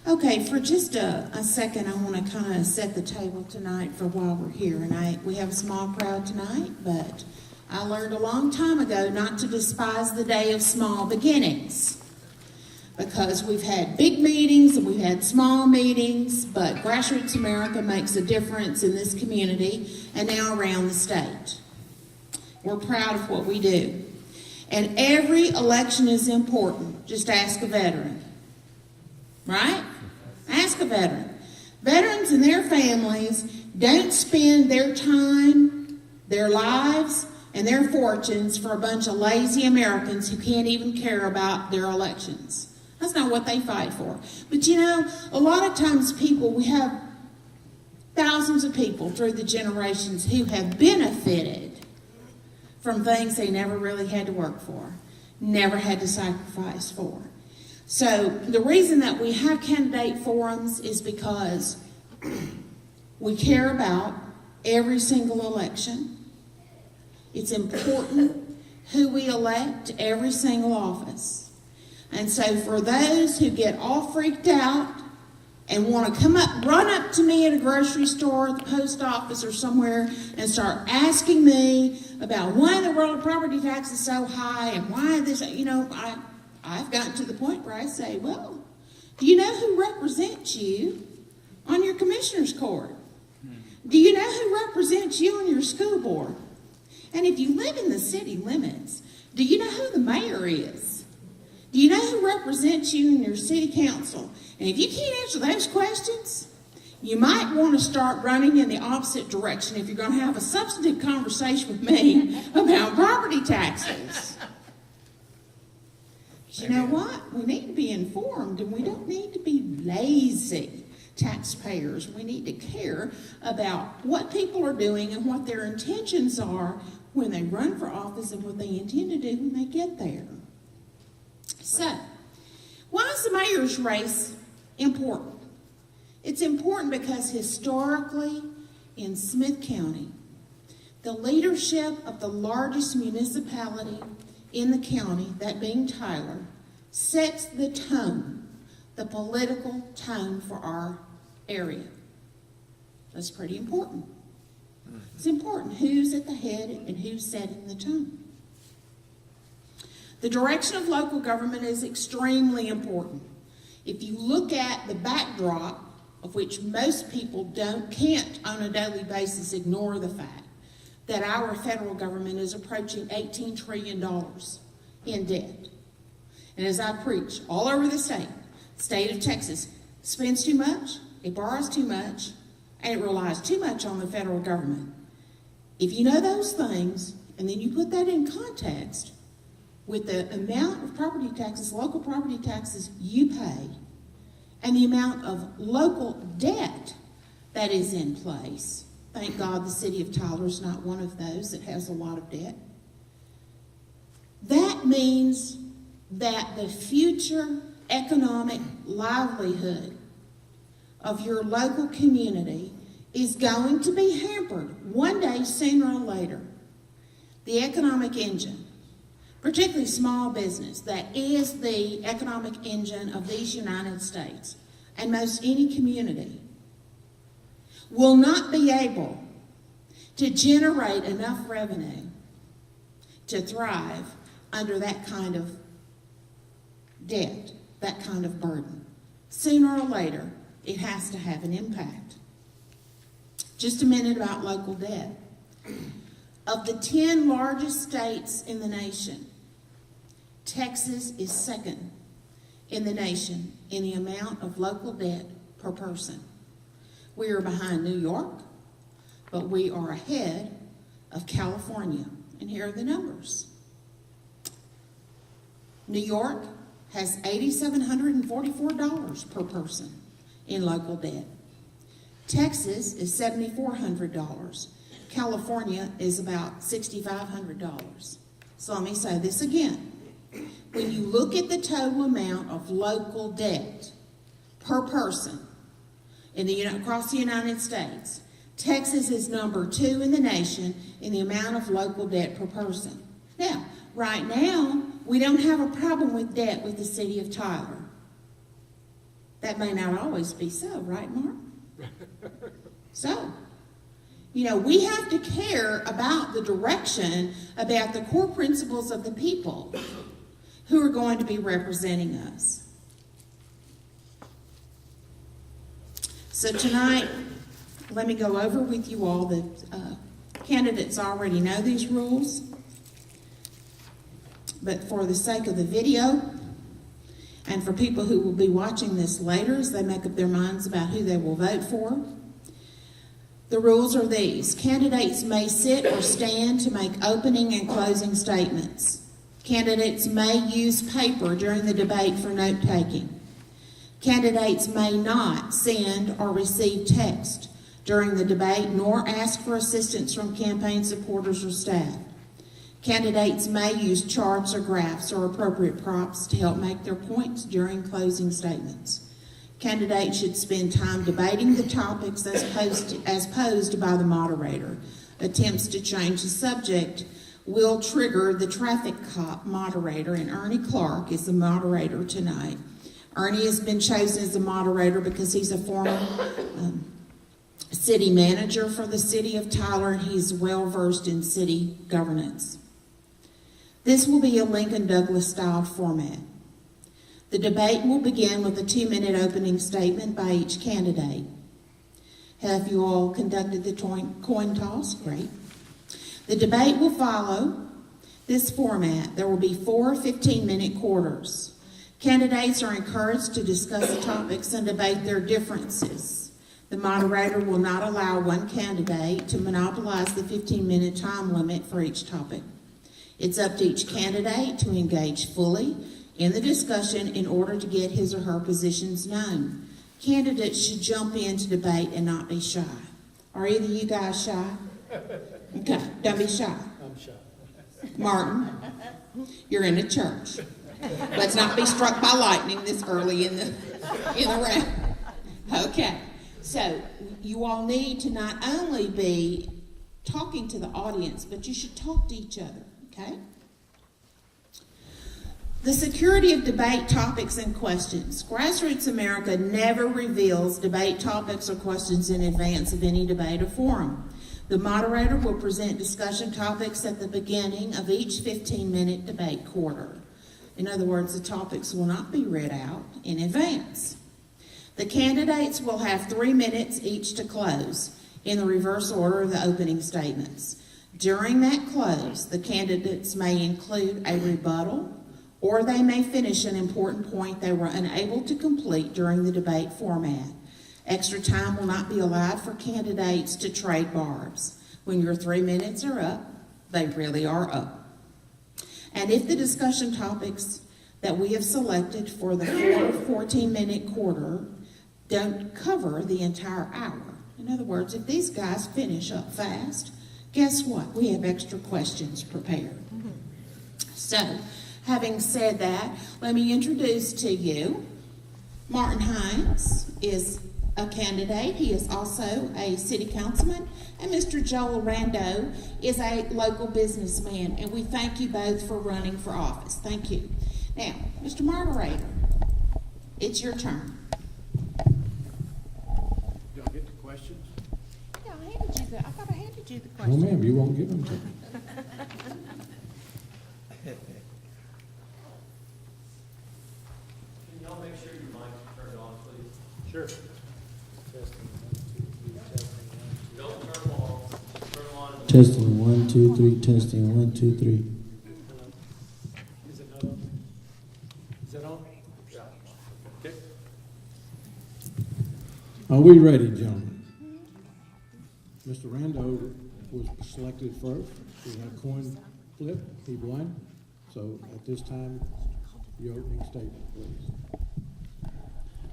Okay, for just a second, I want to kind of set the table tonight for why we're here. And we have a small crowd tonight, but I learned a long time ago not to despise the day of small beginnings. Because we've had big meetings and we've had small meetings, but Grassroots America makes a difference in this community and now around the state. We're proud of what we do. And every election is important. Just ask a veteran. Right? Ask a veteran. Veterans and their families don't spend their time, their lives, and their fortunes for a bunch of lazy Americans who can't even care about their elections. That's not what they fight for. But you know, a lot of times we have thousands of people through the generations who have benefited from things they never really had to work for, never had to sacrifice for. So the reason that we have candidate forums is because we care about every single election. It's important who we elect to every single office. And so for those who get all freaked out and want to run up to me at a grocery store, at the post office, or somewhere and start asking me about why in the world are property taxes so high and why this, I've gotten to the point where I say, well, do you know who represents you on your commissioner's court? Do you know who represents you on your school board? And if you live in the city limits, do you know who the mayor is? Do you know who represents you in your city council? And if you can't answer those questions, you might want to start running in the opposite direction if you're going to have a substantive conversation with me about property taxes. You know what? We need to be informed, and we don't need to be lazy taxpayers. We need to care about what people are doing and what their intentions are when they run for office and what they intend to do when they get there. So, why is the mayor's race important? It's important because historically in Smith County, the leadership of the largest municipality in the county, that being Tyler, sets the tone, the political tone for our area. That's pretty important. It's important who's at the head and who's setting the tone. The direction of local government is extremely important. If you look at the backdrop, of which most people can't on a daily basis ignore the fact that our federal government is approaching $18 trillion in debt. And as I preach all over the state of Texas spends too much, it borrows too much, and it relies too much on the federal government. If you know those things, and then you put that in context with the amount of property taxes, local property taxes you pay, and the amount of local debt that is in place. Thank God the city of Tyler is not one of those that has a lot of debt. That means that the future economic livelihood of your local community is going to be hampered one day, sooner or later. The economic engine, particularly small business, that is the economic engine of these United States and most any community, will not be able to generate enough revenue to thrive under that kind of debt, that kind of burden. Sooner or later, it has to have an impact. Just a minute about local debt. Of the 10 largest states in the nation, Texas is second in the nation in the amount of local debt per person. We are behind New York, but we are ahead of California. And here are the numbers. New York has $8,744 per person in local debt. Texas is $7,400. California is about $6,500. So let me say this again. When you look at the total amount of local debt per person across the United States, Texas is number 2 in the nation in the amount of local debt per person. Now, right now, we don't have a problem with debt with the city of Tyler. That may not always be so, right, Mark? So, we have to care about the direction, about the core principles of the people who are going to be representing us. So tonight, let me go over with you all. The candidates already know these rules, but for the sake of the video, and for people who will be watching this later as they make up their minds about who they will vote for, the rules are these. Candidates may sit or stand to make opening and closing statements. Candidates may use paper during the debate for note-taking. Candidates may not send or receive text during the debate, nor ask for assistance from campaign supporters or staff. Candidates may use charts or graphs or appropriate props to help make their points during closing statements. Candidates should spend time debating the topics as posed by the moderator. Attempts to change the subject will trigger the traffic cop moderator, and Ernie Clark is the moderator tonight. Ernie has been chosen as the moderator because he's a former city manager for the city of Tyler, and he's well versed in city governance. This will be a Lincoln Douglas style format. The debate will begin with a 2-minute opening statement by each candidate. Have you all conducted the coin toss? Great. The debate will follow this format. There will be 4 15-minute quarters. Candidates are encouraged to discuss the topics and debate their differences. The moderator will not allow one candidate to monopolize the 15-minute time limit for each topic. It's up to each candidate to engage fully in the discussion in order to get his or her positions known. Candidates should jump in to debate and not be shy. Are either of you guys shy? Okay, don't be shy. I'm shy. Martin, you're in a church. Let's not be struck by lightning this early in the round. Okay, so you all need to not only be talking to the audience, but you should talk to each other, okay? The security of debate topics and questions. Grassroots America never reveals debate topics or questions in advance of any debate or forum. The moderator will present discussion topics at the beginning of each 15-minute debate quarter. In other words, the topics will not be read out in advance. The candidates will have 3 minutes each to close in the reverse order of the opening statements. During that close, the candidates may include a rebuttal, or they may finish an important point they were unable to complete during the debate format. Extra time will not be allowed for candidates to trade barbs. When your 3 minutes are up, they really are up. And if the discussion topics that we have selected for the 14-minute quarter don't cover the entire hour, in other words, if these guys finish up fast, guess what? We have extra questions prepared. So, having said that, let me introduce to you Martin Heines is a candidate. He is also a city councilman. And Mr. Joel Rando is a local businessman. And we thank you both for running for office. Thank you. Now, Mr. Moderator, it's your turn. Y'all get the questions? Yeah, I thought I handed you the Oh, question. ma'am, you won't give them to me. Can y'all make sure your mics are turned on, please? Sure. Testing, 1, 2, 3, testing, 1, 2. Don't turn them off. Turn them on. Testing, 1, 2, 3, testing, 1, 2, 3. Hello. Is it not on? Is that on? Yeah. Okay. Are we ready, gentlemen? Mr. Rando was selected first. We had a coin flip. He won. So at this time, your opening statement, please.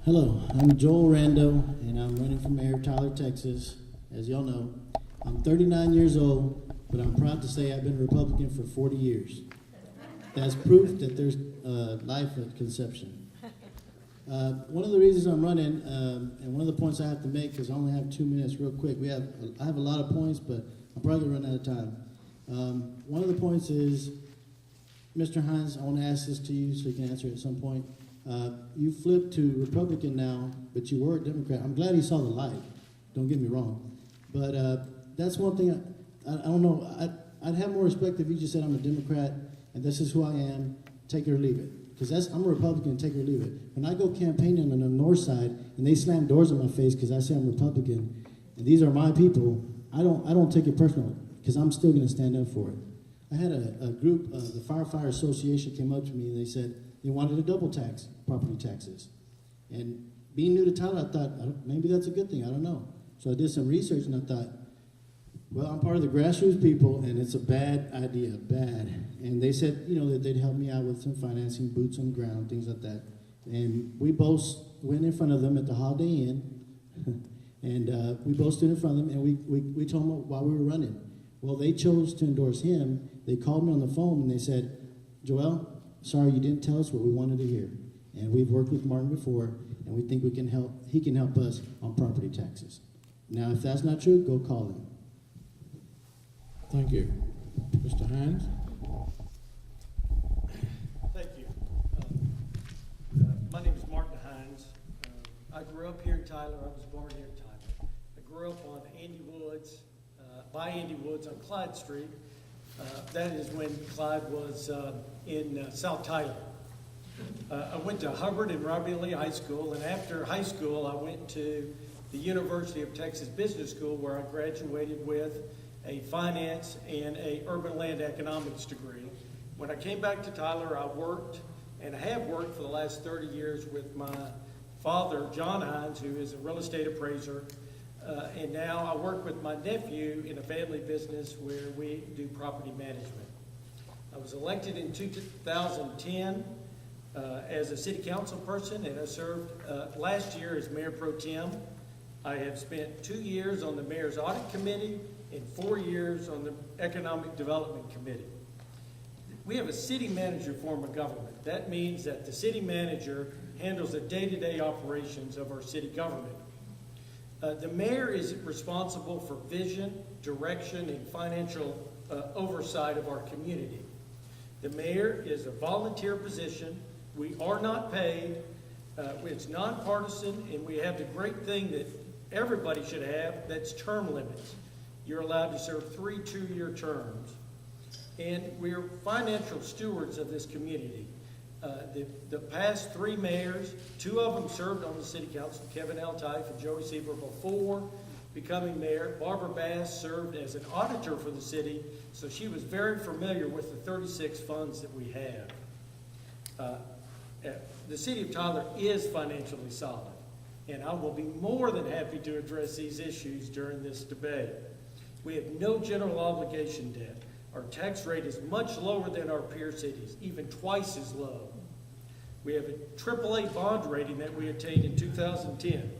Hello, I'm Joel Rando, and I'm running for mayor of Tyler, Texas. As y'all know, I'm 39 years old, but I'm proud to say I've been a Republican for 40 years. That's proof that there's life at conception. One of the reasons I'm running, and one of the points I have to make, because I only have 2 minutes real quick. I have a lot of points, but I'm probably going to run out of time. One of the points is, Mr. Heines, I want to ask this to you so you can answer it at some point. You flipped to Republican now, but you were a Democrat. I'm glad he saw the light. Don't get me wrong. But that's one thing I don't know. I'd have more respect if you just said I'm a Democrat and this is who I am, take it or leave it. Because I'm a Republican, take it or leave it. When I go campaigning on the north side and they slam doors in my face because I say I'm Republican and these are my people, I don't take it personal because I'm still going to stand up for it. I had a group, the Firefighter Association came up to me and they said they wanted to double tax property taxes. And being new to Tyler, I thought maybe that's a good thing. I don't know. So I did some research and I thought, well, I'm part of the grassroots people, and it's a bad idea, bad. And they said, that they'd help me out with some financing, boots on the ground, things like that. And we both went in front of them at the Holiday Inn, and we both stood in front of them, and we told them while we were running. Well, they chose to endorse him. They called me on the phone, and they said, Joel, sorry you didn't tell us what we wanted to hear. And we've worked with Martin before, and we think he can help us on property taxes. Now, if that's not true, go call him. Thank you. Mr. Heines? Thank you. My name is Martin Heines. I grew up here in Tyler. I was born here in Tyler. I grew up on by Andy Woods on Clyde Street. That is when Clyde was in South Tyler. I went to Hubbard and Robert E. Lee High School, and after high school, I went to the University of Texas Business School, where I graduated with a finance and a urban land economics degree. When I came back to Tyler, I worked and have worked for the last 30 years with my father, John Heines, who is a real estate appraiser. And now I work with my nephew in a family business where we do property management. I was elected in 2010 as a city council person, and I served last year as mayor pro tem. I have spent 2 years on the mayor's audit committee and 4 years on the Economic Development Committee. We have a city manager form of government. That means that the city manager handles the day-to-day operations of our city government. The mayor is responsible for vision, direction, and financial oversight of our community. The mayor is a volunteer position. We are not paid. It's nonpartisan, and we have the great thing that everybody should have, that's term limits. You're allowed to serve 3 2-year terms. And we're financial stewards of this community. The past 3 mayors, 2 of them served on the city council, Kevin Eltife and Joey Sieber, before becoming mayor. Barbara Bass served as an auditor for the city, so she was very familiar with the 36 funds that we have. The city of Tyler is financially solid, and I will be more than happy to address these issues during this debate. We have no general obligation debt. Our tax rate is much lower than our peer cities, even twice as low. We have a AAA bond rating that we attained in 2010.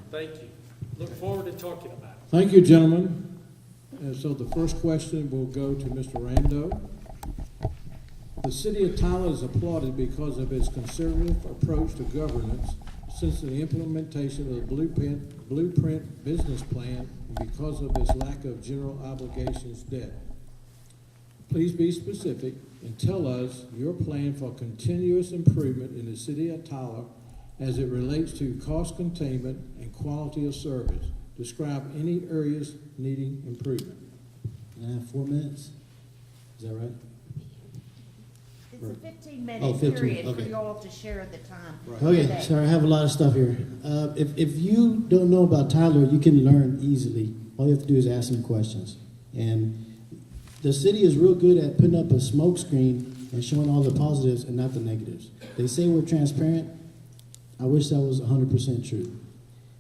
Thank you. Look forward to talking about it. Thank you, gentlemen. So the first question will go to Mr. Rando. The city of Tyler is applauded because of its conservative approach to governance since the implementation of the Blueprint business plan and because of its lack of general obligations debt. Please be specific and tell us your plan for continuous improvement in the city of Tyler as it relates to cost containment and quality of service. Describe any areas needing improvement. Can I have 4 minutes? Is that right? It's a 15-minute 15, period for okay. you all to share the time. Right. Okay, today. sorry, I have a lot of stuff here. If you don't know about Tyler, you can learn easily. All you have to do is ask some questions. And the city is real good at putting up a smoke screen and showing all the positives and not the negatives. They say we're transparent. I wish that was 100% true.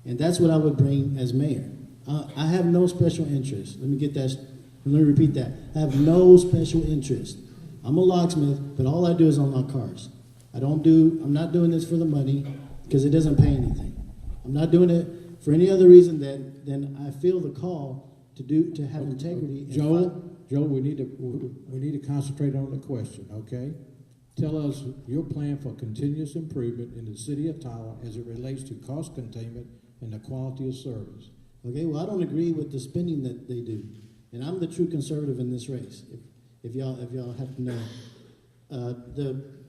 And that's what I would bring as mayor. I have no special interest. Let me repeat that. I have no special interest. I'm a locksmith, but all I do is unlock cars. I'm not doing this for the money because it doesn't pay anything. I'm not doing it for any other reason than I feel the call to have integrity. Joel, we need to concentrate on the question, okay? Tell us your plan for continuous improvement in the city of Tyler as it relates to cost containment and the quality of service. Okay, well, I don't agree with the spending that they do, and I'm the true conservative in this race. If y'all have to know,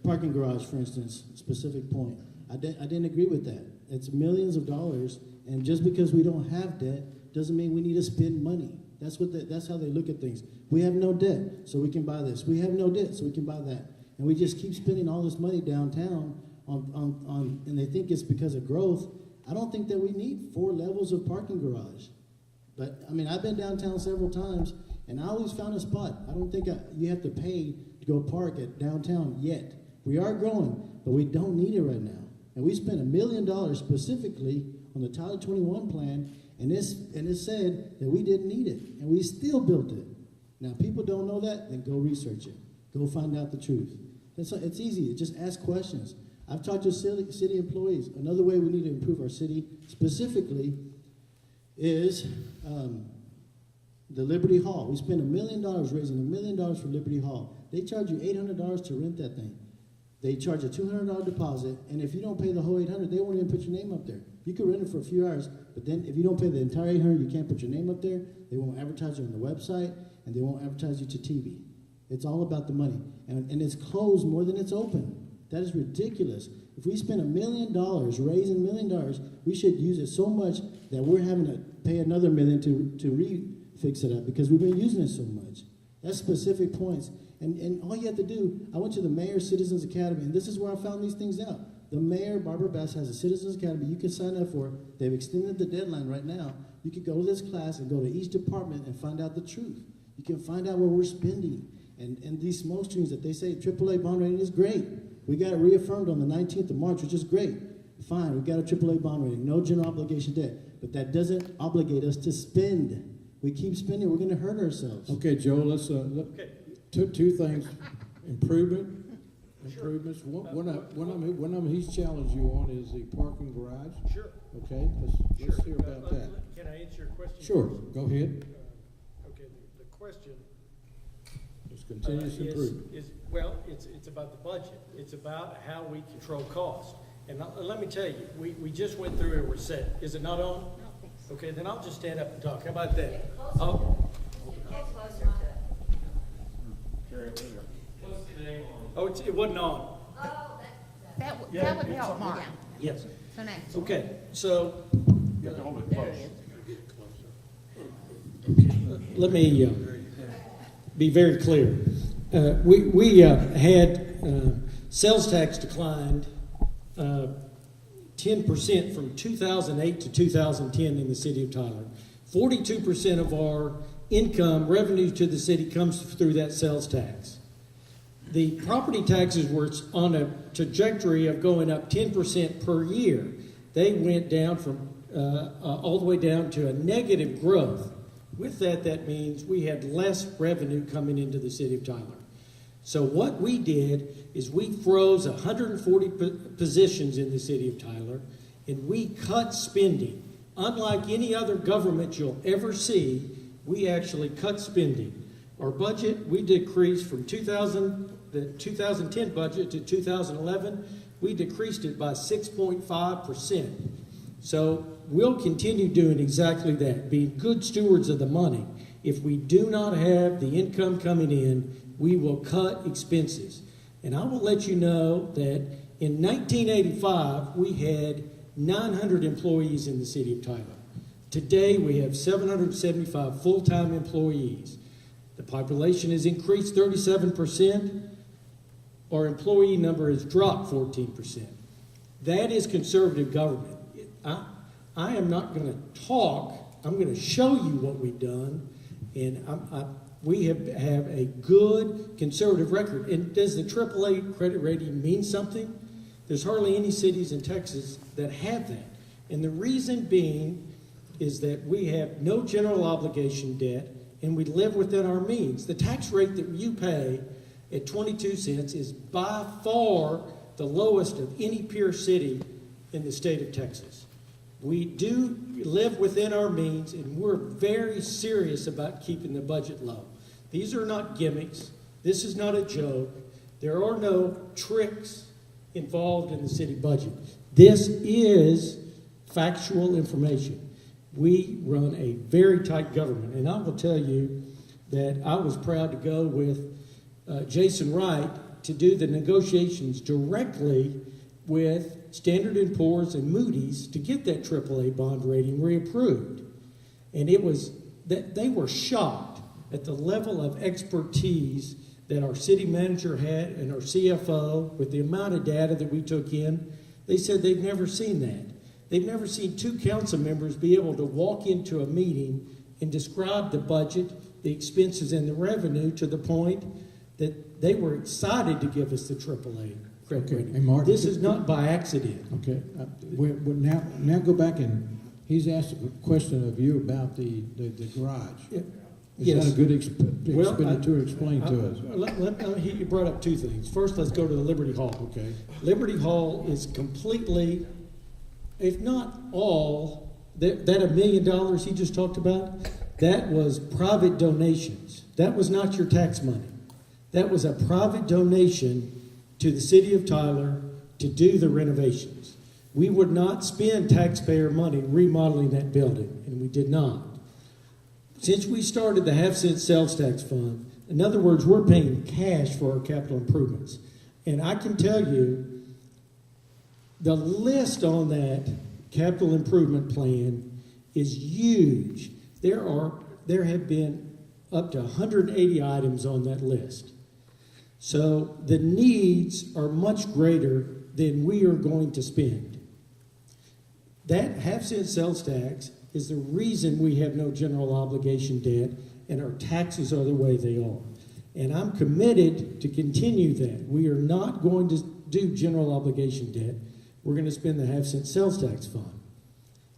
parking garage, for instance, specific point. I didn't agree with that. It's millions of dollars, and just because we don't have debt doesn't mean we need to spend money. That's how they look at things. We have no debt, so we can buy this. We have no debt, so we can buy that. And we just keep spending all this money downtown and they think it's because of growth. I don't think that we need 4 levels of parking garage. But, I mean, I've been downtown several times, and I always found a spot. I don't think you have to pay to go park at downtown yet. We are growing, but we don't need it right now. And we spent $1 million specifically on the Tyler 21 plan, and it said that we didn't need it, and we still built it. Now, people don't know that, then go research it. Go find out the truth. It's easy. Just ask questions. I've talked to city employees. Another way we need to improve our city specifically is the Liberty Hall. We spent $1 million raising $1 million for Liberty Hall. They charge you $800 to rent that thing. They charge a $200 deposit, and if you don't pay the whole $800, they won't even put your name up there. You can rent it for a few hours, but then if you don't pay the entire $800, you can't put your name up there. They won't advertise you on the website, and they won't advertise you to TV. It's all about the money, and it's closed more than it's open. That is ridiculous. If we spend $1 million raising $1 million, we should use it so much that we're having to pay another $1 million to refix it up because we've been using it so much. That's specific points. And all you have to do, I went to the Mayor's Citizens Academy, and this is where I found these things out. The mayor, Barbara Bass, has a Citizens Academy you can sign up for. They've extended the deadline right now. You could go to this class and go to each department and find out the truth. You can find out where we're spending. And these smoke screens that they say AAA bond rating is great. We got it reaffirmed on the 19th of March, which is great. Fine, we got a AAA bond rating, no general obligation debt. But that doesn't obligate us to spend. We keep spending, we're going to hurt ourselves. Okay, Joe, let's, Okay. two things. Improvements. One of them he's challenged you on is the parking garage. Sure. Okay, let's hear about that. Can I answer your question? Sure, first? go ahead. Okay, the question It's continuous improvement. well, it's about the budget. It's about how we control cost. And let me tell you, we just went through and we're set. Is it not on? Okay, then I'll just stand up and talk. How about that? It wasn't on. That would help, Mark. Yes. So now. Okay, so There it is. let me be very clear. We had sales tax declined 10% from 2008 to 2010 in the city of Tyler. 42% of our income, revenue to the city comes through that sales tax. The property taxes were on a trajectory of going up 10% per year. They went down from all the way down to a negative growth. With that, that means we had less revenue coming into the city of Tyler. So what we did is we froze 140 positions in the city of Tyler, and we cut spending. Unlike any other government you'll ever see, we actually cut spending. Our budget, we decreased from the 2010 budget to 2011, we decreased it by 6.5%. So we'll continue doing exactly that, being good stewards of the money. If we do not have the income coming in, we will cut expenses. And I will let you know that in 1985, we had 900 employees in the city of Tyler. Today, we have 775 full-time employees. The population has increased 37%. Our employee number has dropped 14%. That is conservative government. I am not going to talk. I'm going to show you what we've done. And we have a good conservative record. And does the AAA credit rating mean something? There's hardly any cities in Texas that have that. And the reason being is that we have no general obligation debt and we live within our means. The tax rate that you pay at 22 cents is by far the lowest of any peer city in the state of Texas. We do live within our means, and we're very serious about keeping the budget low. These are not gimmicks. This is not a joke. There are no tricks involved in the city budget. This is factual information. We run a very tight government, and I will tell you that I was proud to go with Jason Wright to do the negotiations directly with Standard & Poor's and Moody's to get that AAA bond rating reapproved. And it was that they were shocked at the level of expertise that our city manager had and our CFO with the amount of data that we took in. They said they've never seen that. They've never seen two council members be able to walk into a meeting and describe the budget, the expenses, and the revenue to the point that they were excited to give us the AAA credit Okay, rating. and Mark, This is not by accident. Okay, now go back and, he's asked a question of you about the garage. Is Yes. that a good Well, expenditure to explain to us? He brought up two things. First, let's go to the Liberty Hall. Okay. Liberty Hall is completely, if not all, that $1 million he just talked about, that was private donations. That was not your tax money. That was a private donation to the city of Tyler to do the renovations. We would not spend taxpayer money remodeling that building, and we did not. Since we started the half-cent sales tax fund, in other words, we're paying cash for our capital improvements. And I can tell you, the list on that capital improvement plan is huge. There have been up to 180 items on that list. So the needs are much greater than we are going to spend. That half-cent sales tax is the reason we have no general obligation debt and our taxes are the way they are. And I'm committed to continue that. We are not going to do general obligation debt. We're going to spend the half-cent sales tax fund.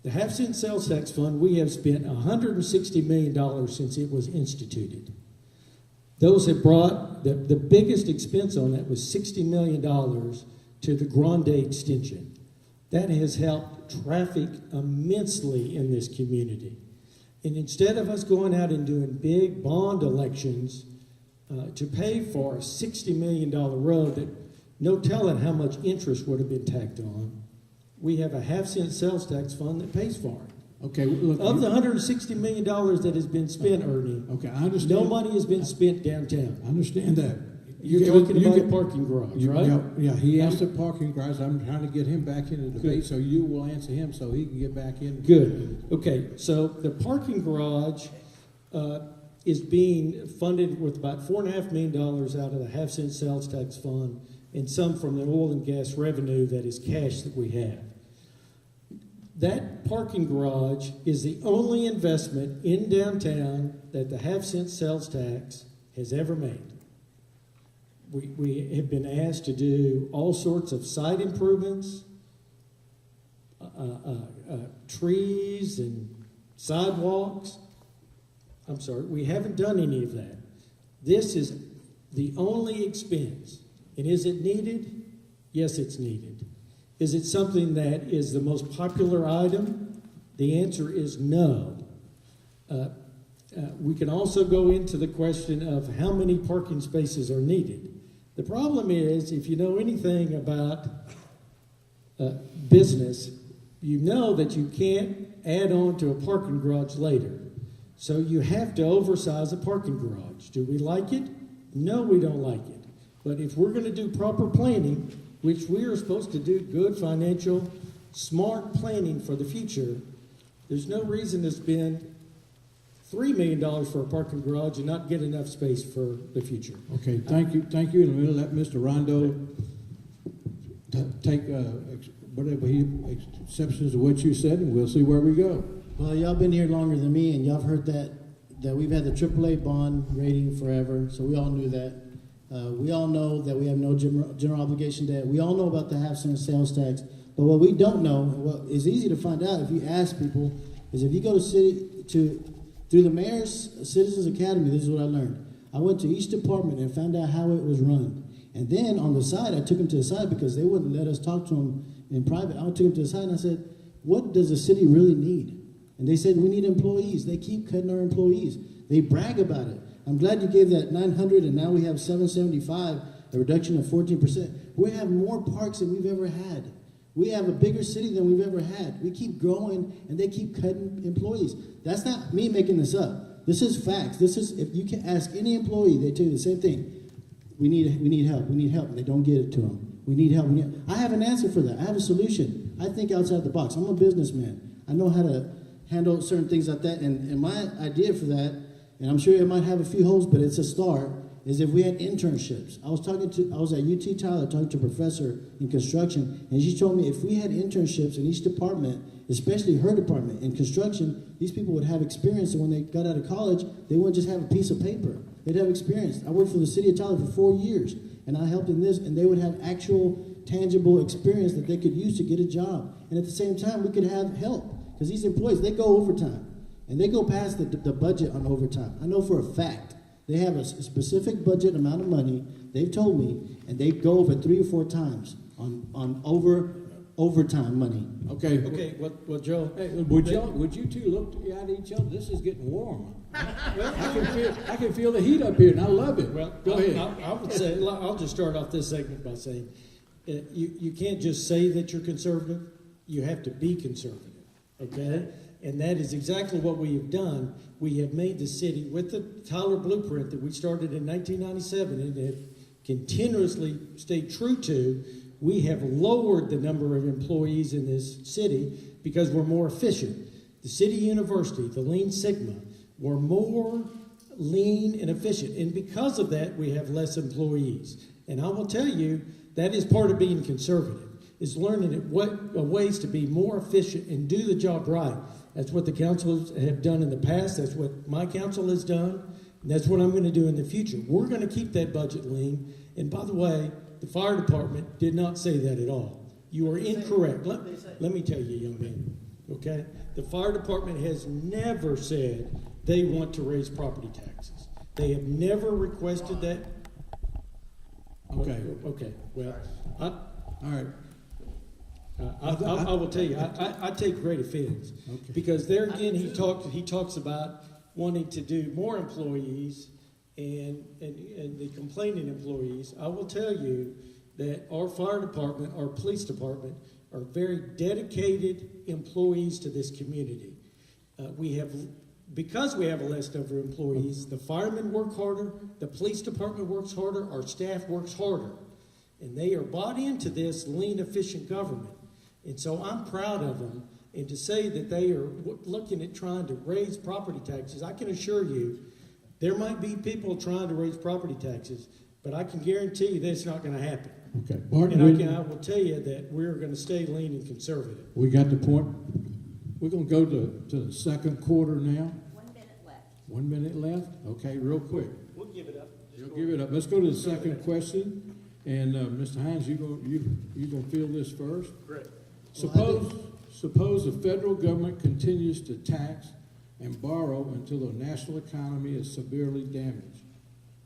The half-cent sales tax fund, we have spent $160 million since it was instituted. Those have brought, the biggest expense on that was $60 million to the Grande extension. That has helped traffic immensely in this community. And instead of us going out and doing big bond elections to pay for a $60 million road that no telling how much interest would have been tacked on, we have a half-cent sales tax fund that pays for it. Okay, look. Of the $160 million that has been spent, Ernie, Okay, I understand. no money has been spent downtown. I understand that. You're talking about a parking garage, right? Yeah, he asked the parking garage. I'm trying to get him back into the debate, so you will answer him so he can get back in. Good. Okay, so the parking garage is being funded with about $4.5 million out of the half-cent sales tax fund and some from the oil and gas revenue that is cash that we have. That parking garage is the only investment in downtown that the half-cent sales tax has ever made. We have been asked to do all sorts of site improvements, trees and sidewalks. I'm sorry, we haven't done any of that. This is the only expense. And is it needed? Yes, it's needed. Is it something that is the most popular item? The answer is no. We can also go into the question of how many parking spaces are needed. The problem is, if you know anything about business, you know that you can't add on to a parking garage later. So you have to oversize a parking garage. Do we like it? No, we don't like it. But if we're going to do proper planning, which we are supposed to do good financial, smart planning for the future, there's no reason to spend $3 million for a parking garage and not get enough space for the future. Okay, thank you, and we'll let Mr. Rando take whatever he exceptions of what you said, and we'll see where we go. Well, y'all been here longer than me, and y'all have heard that we've had the AAA bond rating forever, so we all knew that. We all know that we have no general obligation debt. We all know about the half-cent sales tax. But what we don't know, what is easy to find out if you ask people, is if you go through the Mayor's Citizens Academy, this is what I learned. I went to each department and found out how it was run. And then on the side, I took them to the side because they wouldn't let us talk to them in private. I took them to the side and I said, what does the city really need? And they said, we need employees. They keep cutting our employees. They brag about it. I'm glad you gave that 900 and now we have 775, a reduction of 14%. We have more parks than we've ever had. We have a bigger city than we've ever had. We keep growing and they keep cutting employees. That's not me making this up. This is facts. This is, if you can ask any employee, they tell you the same thing. we need help. We need help. And they don't get it to them. We need help. I have an answer for that. I have a solution. I think outside the box. I'm a businessman. I know how to handle certain things like that. And my idea for that, and I'm sure it might have a few holes, but it's a start, is if we had internships. I was at UT Tyler talking to a professor in construction, and she told me if we had internships in each department, especially her department in construction, these people would have experience, and when they got out of college, they wouldn't just have a piece of paper. They'd have experience. I worked for the city of Tyler for 4 years, and I helped in this, and they would have actual, tangible experience that they could use to get a job. And at the same time, we could have help, because these employees, they go overtime, and they go past the budget on overtime. I know for a fact. They have a specific budget amount of money, they've told me, and they go over 3 or 4 times on overtime money. Okay, well, Joe. Hey, would you two look at each other? This is getting warm. I can feel the heat up here, and I love it. Well, go ahead. I would say, I'll just start off this segment by saying, you can't just say that you're conservative. You have to be conservative, okay? And that is exactly what we have done. We have made the city, with the Tyler Blueprint that we started in 1997 and have continuously stayed true to, we have lowered the number of employees in this city because we're more efficient. The City University, the Lean Sigma, we're more lean and efficient. And because of that, we have less employees. And I will tell you, that is part of being conservative, is learning ways to be more efficient and do the job right. That's what the councils have done in the past. That's what my council has done. And that's what I'm going to do in the future. We're going to keep that budget lean. And by the way, the fire department did not say that at all. You are incorrect. Let me tell you, young man, okay? The fire department has never said they want to raise property taxes. They have never requested that. Okay. Well, All right. I will tell you, I take great offense, because there again he talks about wanting to do more employees and the complaining employees. I will tell you that our fire department, our police department, are very dedicated employees to this community. Because we have a less number of employees, the firemen work harder, the police department works harder, our staff works harder, and they are bought into this lean, efficient government. And so I'm proud of them. And to say that they are looking at trying to raise property taxes, I can assure you there might be people trying to raise property taxes, but I can guarantee you that it's not going to happen. Okay, Barton, And I will tell you that we're going to stay lean and conservative. we got the point. We're going to go to the second quarter now. 1 minute left. 1 minute left. Okay, real quick. We'll give it up. You'll give it up. Let's go to the second question. And Mr. Heines, you gonna field this first? Great. Suppose the federal government continues to tax and borrow until the national economy is severely damaged.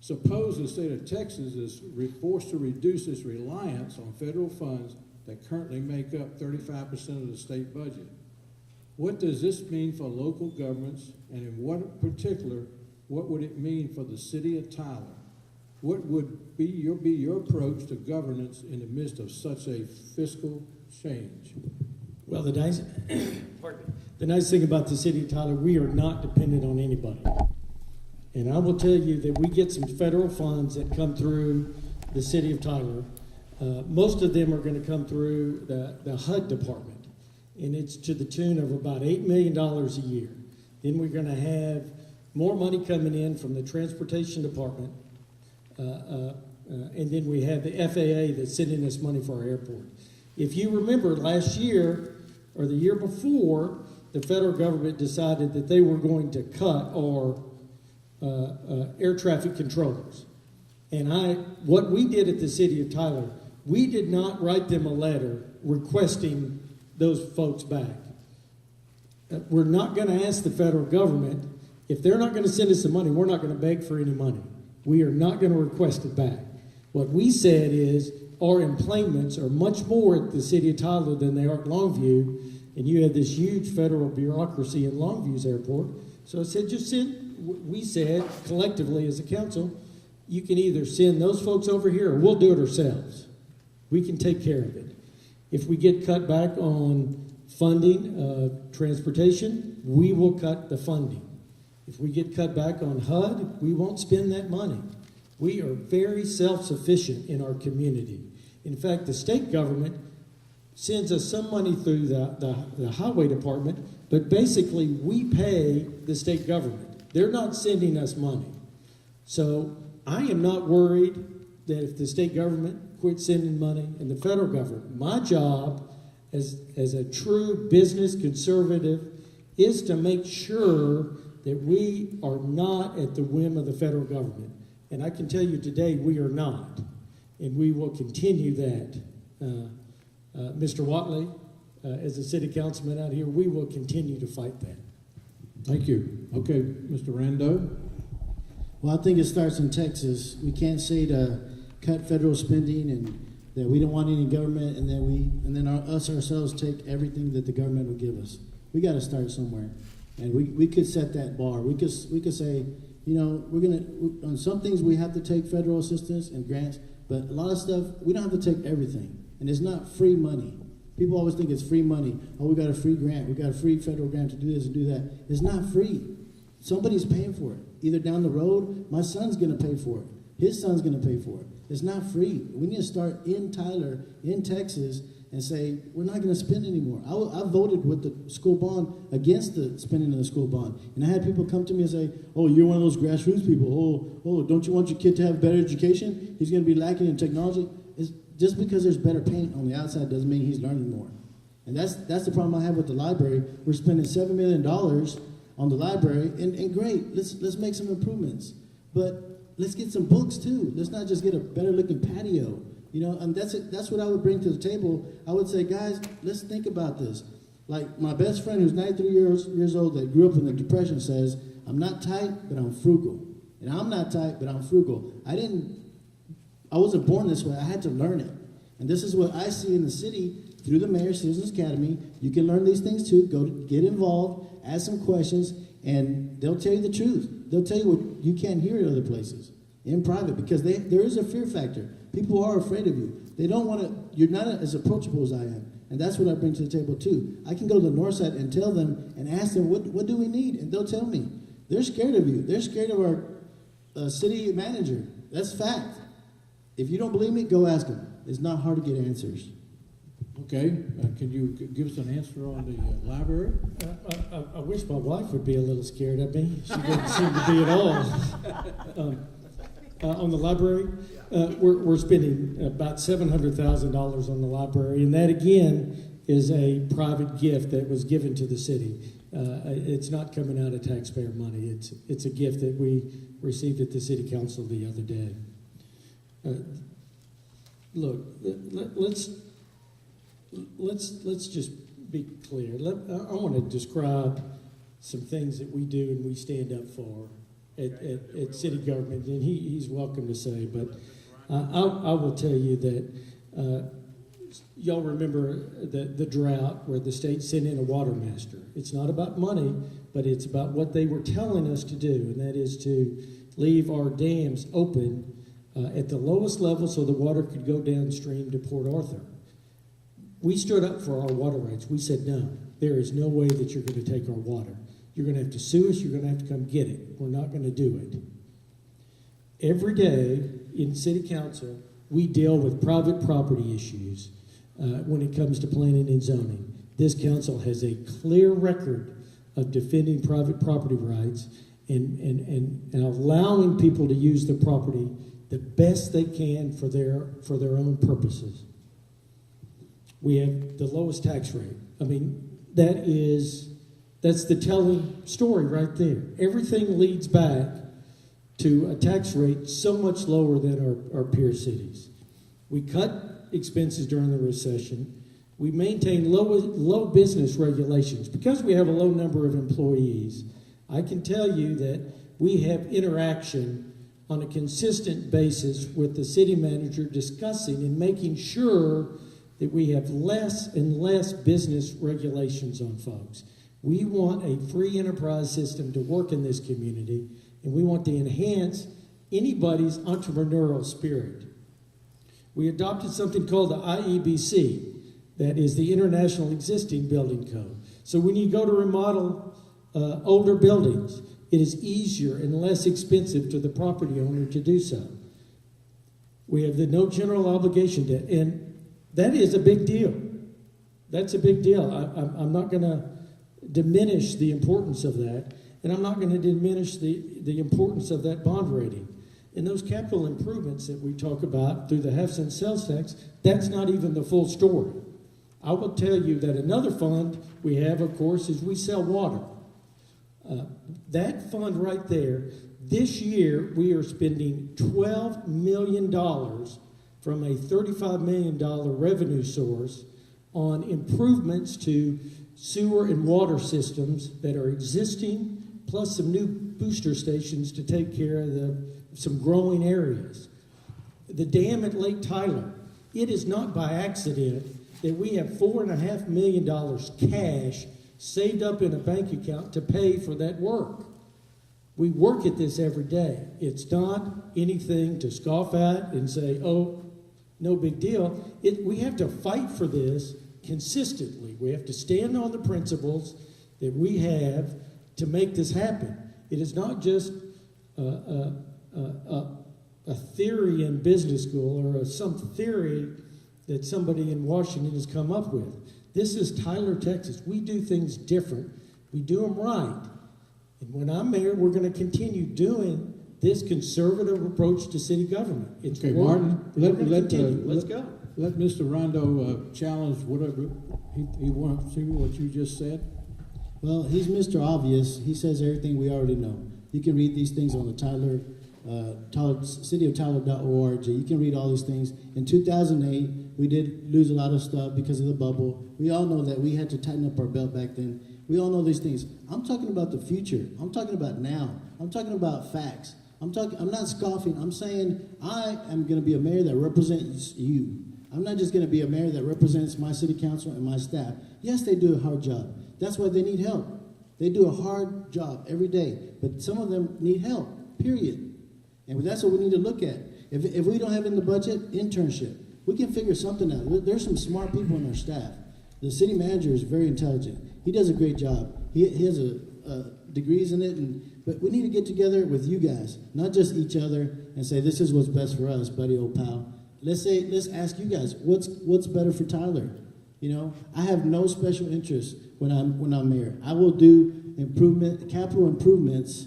Suppose the state of Texas is forced to reduce its reliance on federal funds that currently make up 35% of the state budget. What does this mean for local governments, and in what particular, what would it mean for the city of Tyler? What would be your approach to governance in the midst of such a fiscal change? Well, the nice thing about the city of Tyler, we are not dependent on anybody. And I will tell you that we get some federal funds that come through the city of Tyler. Most of them are going to come through the HUD department, and it's to the tune of about $8 million a year. Then we're going to have more money coming in from the transportation department, and then we have the FAA that's sending us money for our airport. If you remember last year or the year before, the federal government decided that they were going to cut our air traffic controllers. And what we did at the city of Tyler, we did not write them a letter requesting those folks back. We're not going to ask the federal government, if they're not going to send us the money, we're not going to beg for any money. We are not going to request it back. What we said is our employments are much more at the city of Tyler than they are at Longview, and you have this huge federal bureaucracy in Longview's airport. So I said, we said collectively as a council, you can either send those folks over here or we'll do it ourselves. We can take care of it. If we get cut back on funding transportation, we will cut the funding. If we get cut back on HUD, we won't spend that money. We are very self-sufficient in our community. In fact, the state government sends us some money through the highway department, but basically we pay the state government. They're not sending us money. So I am not worried that if the state government quits sending money and the federal government, my job as a true business conservative is to make sure that we are not at the whim of the federal government. And I can tell you today we are not. And we will continue that. Mr. Watley, as a city councilman out here, we will continue to fight that. Thank you. Okay, Mr. Rando. Well, I think it starts in Texas. We can't say to cut federal spending and that we don't want any government, and then us ourselves take everything that the government will give us. We got to start somewhere, and we could set that bar. We could say, you know, on some things we have to take federal assistance and grants, but a lot of stuff we don't have to take everything, and it's not free money. People always think it's free money. Oh, we got a free grant. We got a free federal grant to do this and do that. It's not free. Somebody's paying for it. Either down the road, my son's going to pay for it. His son's going to pay for it. It's not free. We need to start in Tyler, in Texas, and say, we're not going to spend anymore. I voted with the school bond against the spending of the school bond. And I had people come to me and say, oh, you're one of those grassroots people. Oh, don't you want your kid to have better education? He's going to be lacking in technology. It's just because there's better paint on the outside doesn't mean he's learning more. And that's the problem I have with the library. We're spending $7 million on the library, and great, let's make some improvements. But let's get some books too. Let's not just get a better looking patio. You know, and that's what I would bring to the table. I would say, guys, let's think about this. Like my best friend who's 93 years old that grew up in the Depression says, I'm not tight, but I'm frugal. And I'm not tight, but I'm frugal. I wasn't born this way. I had to learn it. And this is what I see in the city through the Mayor's Citizens Academy. You can learn these things too. Get involved, ask some questions, and they'll tell you the truth. They'll tell you what you can't hear at other places in private, because there is a fear factor. People are afraid of you. They don't want to, you're not as approachable as I am. And that's what I bring to the table too. I can go to the north side and tell them and ask them, what do we need? And they'll tell me. They're scared of you. They're scared of our city manager. That's fact. If you don't believe me, go ask them. It's not hard to get answers. Okay, can you give us an answer on the library? I wish my wife would be a little scared of me. She doesn't seem to be at all. On the library, we're spending about $700,000 on the library, and that again is a private gift that was given to the city. It's not coming out of taxpayer money. It's a gift that we received at the city council the other day. Look, let's just be clear. I want to describe some things that we do and we stand up for at city government, and he's welcome to say, but I will tell you that y'all remember the drought where the state sent in a water master. It's not about money, but it's about what they were telling us to do, and that is to leave our dams open at the lowest level so the water could go downstream to Port Arthur. We stood up for our water rights. We said, no, there is no way that you're going to take our water. You're going to have to sue us. You're going to have to come get it. We're not going to do it. Every day in city council, we deal with private property issues when it comes to planning and zoning. This council has a clear record of defending private property rights and allowing people to use the property the best they can for their own purposes. We have the lowest tax rate. I mean, that's the telling story right there. Everything leads back to a tax rate so much lower than our peer cities. We cut expenses during the recession. We maintain low business regulations. Because we have a low number of employees, I can tell you that we have interaction on a consistent basis with the city manager discussing and making sure that we have less and less business regulations on folks. We want a free enterprise system to work in this community, and we want to enhance anybody's entrepreneurial spirit. We adopted something called the IEBC, that is the International Existing Building Code. So when you go to remodel older buildings, it is easier and less expensive to the property owner to do so. We have the no general obligation debt, and that is a big deal. That's a big deal. I'm not going to diminish the importance of that, and I'm not going to diminish the importance of that bond rating. And those capital improvements that we talk about through the half-cent sales tax, that's not even the full story. I will tell you that another fund we have, of course, is we sell water. That fund right there, this year we are spending $12 million from a $35 million revenue source on improvements to sewer and water systems that are existing, plus some new booster stations to take care of some growing areas. The dam at Lake Tyler, it is not by accident that we have $4.5 million cash saved up in a bank account to pay for that work. We work at this every day. It's not anything to scoff at and say, oh, no big deal. We have to fight for this consistently. We have to stand on the principles that we have to make this happen. It is not just a theory in business school or some theory that somebody in Washington has come up with. This is Tyler, Texas. We do things different. We do them right. And when I'm mayor, we're going to continue doing this conservative approach to city government. It's Okay, work. Martin, Let's go. Let Mr. Rando challenge whatever he wants to, what you just said. Well, he's Mr. Obvious. He says everything we already know. You can read these things on the cityoftyler.org. You can read all these things. In 2008, we did lose a lot of stuff because of the bubble. We all know that we had to tighten up our belt back then. We all know these things. I'm talking about the future. I'm talking about now. I'm talking about facts. I'm not scoffing. I'm saying I am going to be a mayor that represents you. I'm not just going to be a mayor that represents my city council and my staff. Yes, they do a hard job. That's why they need help. They do a hard job every day, but some of them need help, period. And that's what we need to look at. If we don't have in the budget, internship. We can figure something out. There's some smart people in our staff. The city manager is very intelligent. He does a great job. He has degrees in it, but we need to get together with you guys, not just each other, and say this is what's best for us, buddy, old pal. Let's ask you guys what's better for Tyler. You know, I have no special interest when I'm mayor. I will do capital improvements.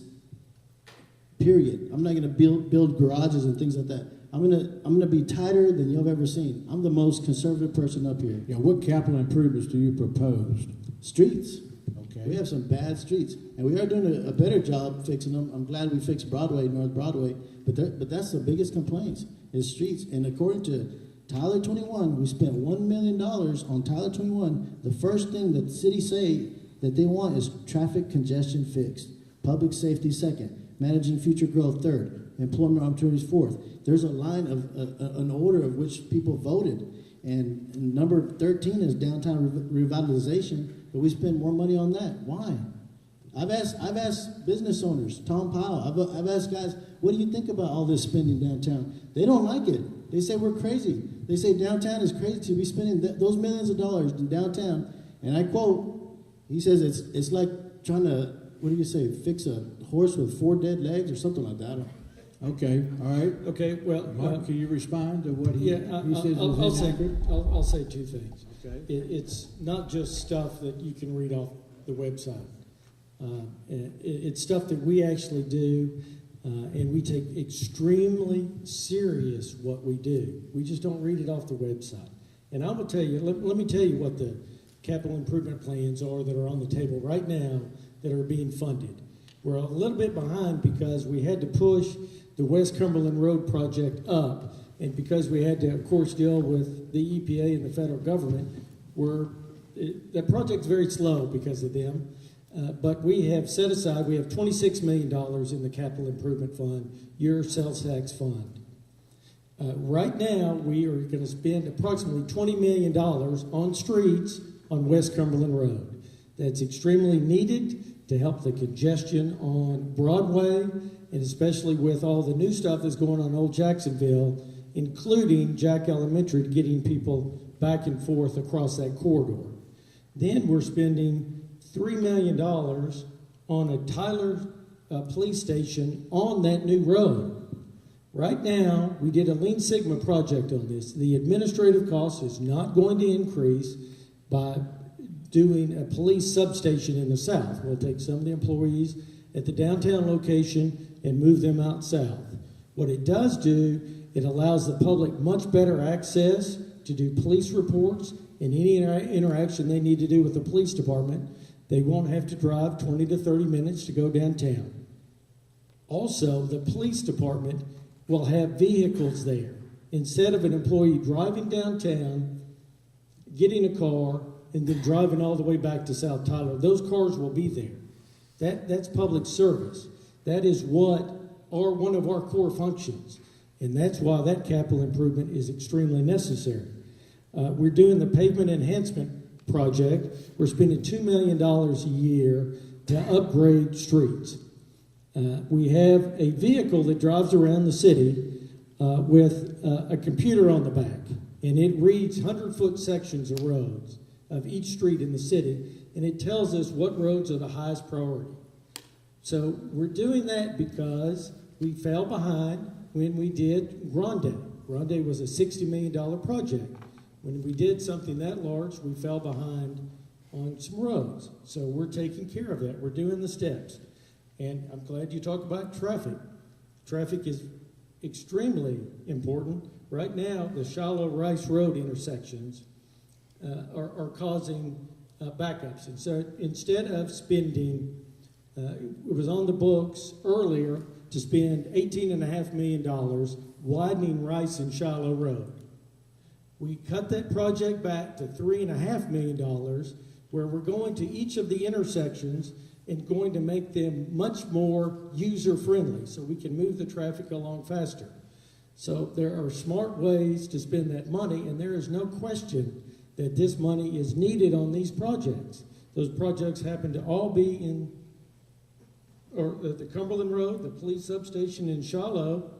Period. I'm not going to build garages and things like that. I'm gonna be tighter than you've ever seen. I'm the most conservative person up here. Yeah, what capital improvements do you propose? Streets. Okay. We have some bad streets, and we are doing a better job fixing them. I'm glad we fixed Broadway, North Broadway, but that's the biggest complaints is streets. And according to Tyler 21, we spent $1 million on Tyler 21. The first thing that the city say that they want is traffic congestion fixed, public safety second, managing future growth third, employment opportunities fourth. There's a line of an order of which people voted, and number 13 is downtown revitalization. But we spend more money on that. Why? I've asked business owners, Tom Powell. I've asked guys, what do you think about all this spending downtown? They don't like it. They say we're crazy. They say downtown is crazy to be spending those millions of dollars in downtown. And I quote, he says it's like trying to, what do you say, fix a horse with 4 dead legs or something like that. Okay, all right. Okay, well, Mark, can you respond to what he says is inaccurate? I'll say two things. Okay. It's not just stuff that you can read off the website. It's stuff that we actually do, and we take extremely serious what we do. We just don't read it off the website. And I will tell you, let me tell you what the capital improvement plans are that are on the table right now that are being funded. We're a little bit behind because we had to push the West Cumberland Road project up, and because we had to, of course, deal with the EPA and the federal government, that project's very slow because of them. But we have set aside, we have $26 million in the capital improvement fund, your sales tax fund. Right now, we are going to spend approximately $20 million on streets on West Cumberland Road. That's extremely needed to help the congestion on Broadway, and especially with all the new stuff that's going on Old Jacksonville, including Jack Elementary, getting people back and forth across that corridor. Then we're spending $3 million on a Tyler police station on that new road. Right now, we did a Lean Sigma project on this. The administrative cost is not going to increase by doing a police substation in the south. We'll take some of the employees at the downtown location and move them out south. What it does do, it allows the public much better access to do police reports and any interaction they need to do with the police department. They won't have to drive 20 to 30 minutes to go downtown. Also, the police department will have vehicles there. Instead of an employee driving downtown, getting a car, and then driving all the way back to South Tyler, those cars will be there. That's public service. That is one of our core functions. And that's why that capital improvement is extremely necessary. We're doing the pavement enhancement project. We're spending $2 million a year to upgrade streets. We have a vehicle that drives around the city with a computer on the back, and it reads 100-foot sections of roads of each street in the city, and it tells us what roads are the highest priority. So we're doing that because we fell behind when we did Rando. Rando was a $60 million project. When we did something that large, we fell behind on some roads. So we're taking care of that. We're doing the steps. And I'm glad you talk about traffic. Traffic is extremely important. Right now, the Shiloh Rice Road intersections are causing backups. And so instead of spending, it was on the books earlier to spend $18.5 million widening Rice and Shiloh Road. We cut that project back to $3.5 million, where we're going to each of the intersections and going to make them much more user-friendly so we can move the traffic along faster. So there are smart ways to spend that money, and there is no question that this money is needed on these projects. Those projects happen to all be in the Cumberland Road, the police substation in Shiloh.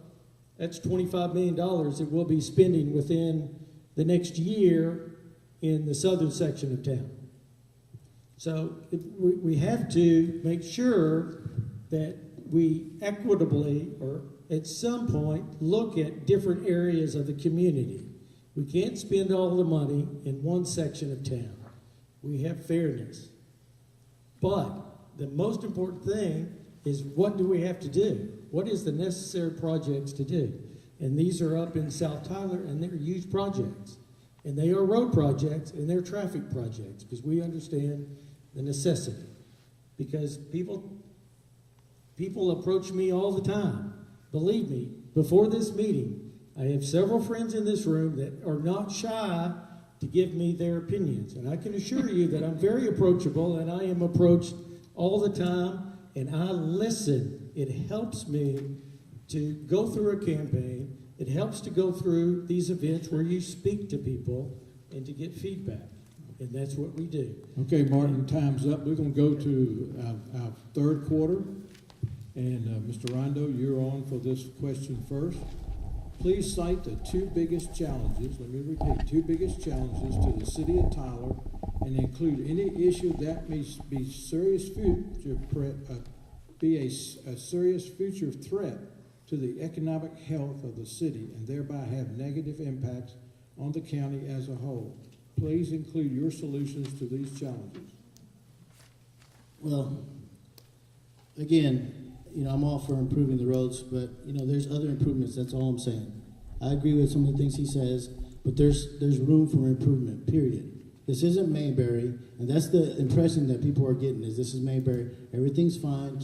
That's $25 million that we'll be spending within the next year in the southern section of town. So we have to make sure that we equitably, or at some point, look at different areas of the community. We can't spend all the money in one section of town. We have fairness. But the most important thing is, what do we have to do? What is the necessary projects to do? And these are up in South Tyler, and they're huge projects. And they are road projects, and they're traffic projects, because we understand the necessity. Because people approach me all the time. Believe me, before this meeting, I have several friends in this room that are not shy to give me their opinions. And I can assure you that I'm very approachable, and I am approached all the time, and I listen. It helps me to go through a campaign. It helps to go through these events where you speak to people and to get feedback. And that's what we do. Okay, Martin, time's up. We're going to go to our third quarter. And Mr. Rando, you're on for this question first. Please cite the two biggest challenges, let me repeat, two biggest challenges to the city of Tyler, and include any issue that may be a serious future threat to the economic health of the city and thereby have negative impacts on the county as a whole. Please include your solutions to these challenges. Well, again, I'm all for improving the roads, but, there's other improvements. That's all I'm saying. I agree with some of the things he says, but there's room for improvement, period. This isn't Mayberry, and that's the impression that people are getting, is this is Mayberry. Everything's fine.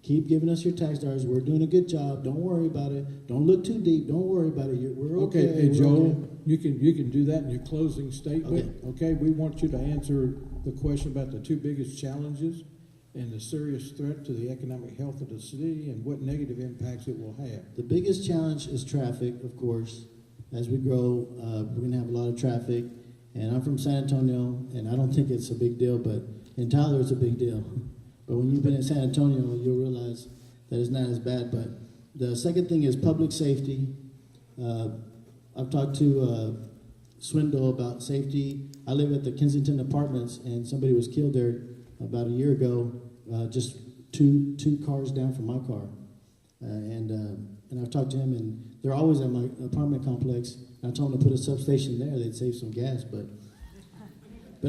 Keep giving us your tax dollars. We're doing a good job. Don't worry about it. Don't look too deep. Don't worry about it. We're okay. Okay, hey, We're Joel, okay. you can do that in your closing statement. Okay, we want you to answer the question about the two biggest challenges and the serious threat to the economic health of the city and what negative impacts it will have. The biggest challenge is traffic, of course. As we grow, we're going to have a lot of traffic. And I'm from San Antonio, and I don't think it's a big deal, but in Tyler it's a big deal. But when you've been in San Antonio, you'll realize that it's not as bad. But the second thing is public safety. I've talked to Swindle about safety. I live at the Kensington Apartments, and somebody was killed there about a year ago, just two cars down from my car. And and I've talked to him, and they're always at my apartment complex. And I told them to put a substation there; they'd save some gas. But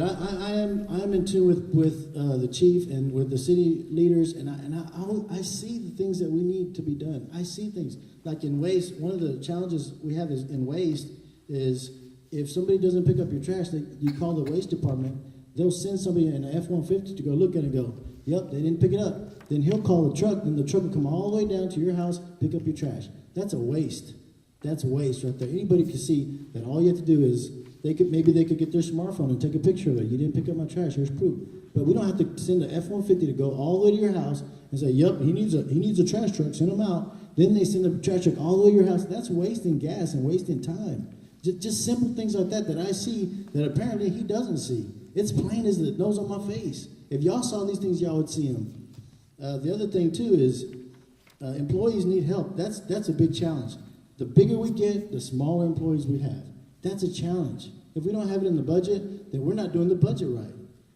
I am in tune with the chief and with the city leaders, and I see the things that we need to be done. I see things like in waste. One of the challenges we have is in waste is if somebody doesn't pick up your trash, you call the waste department. They'll send somebody in an F-150 to go look at it and go, yep, they didn't pick it up. Then he'll call the truck, then the truck will come all the way down to your house, pick up your trash. That's a waste. That's a waste right there. Anybody can see that all you have to do is, maybe they could get their smartphone and take a picture of it. You didn't pick up my trash, here's proof. But we don't have to send an F-150 to go all the way to your house and say, yep, he needs a trash truck, send him out. Then they send a trash truck all the way to your house. That's wasting gas and wasting time. Just simple things like that I see that apparently he doesn't see. It's plain as the nose on my face. If y'all saw these things, y'all would see them. The other thing, too, is employees need help. That's a big challenge. The bigger we get, the smaller employees we have. That's a challenge. If we don't have it in the budget, then we're not doing the budget right.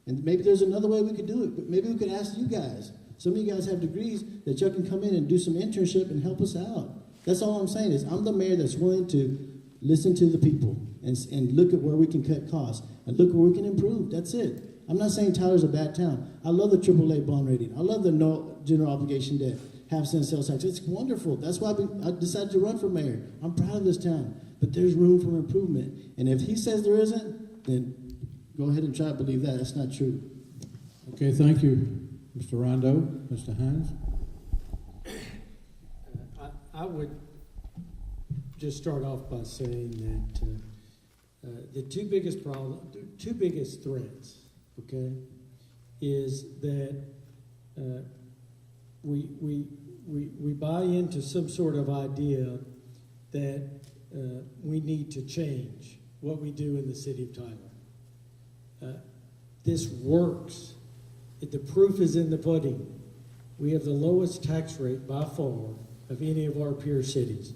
And maybe there's another way we could do it. But maybe we could ask you guys. Some of you guys have degrees that y'all can come in and do some internship and help us out. That's all I'm saying is I'm the mayor that's willing to listen to the people and look at where we can cut costs and look where we can improve. That's it. I'm not saying Tyler's a bad town. I love the AAA bond rating. I love the no general obligation debt, half-cent sales tax. It's wonderful. That's why I decided to run for mayor. I'm proud of this town. But there's room for improvement. And if he says there isn't, then go ahead and try to believe that. That's not true. Okay, thank you, Mr. Rando. Mr. Heines? I would just start off by saying that the two biggest threats, okay, is that we buy into some sort of idea that we need to change what we do in the city of Tyler. This works. The proof is in the pudding. We have the lowest tax rate by far of any of our peer cities.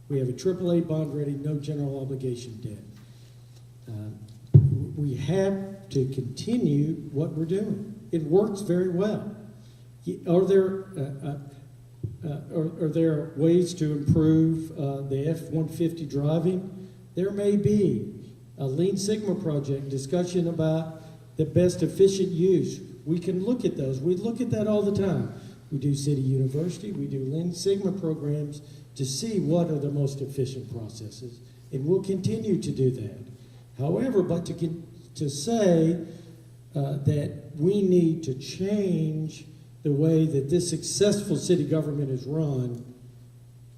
We have a AAA bond rating, no general obligation debt. We have to continue what we're doing. It works very well. Are there ways to improve the F-150 driving? There may be. A Lean Sigma project, discussion about the best efficient use. We can look at those. We look at that all the time. We do City University. We do Lean Sigma programs to see what are the most efficient processes, and we'll continue to do that. However, but to say that we need to change the way that this successful city government is run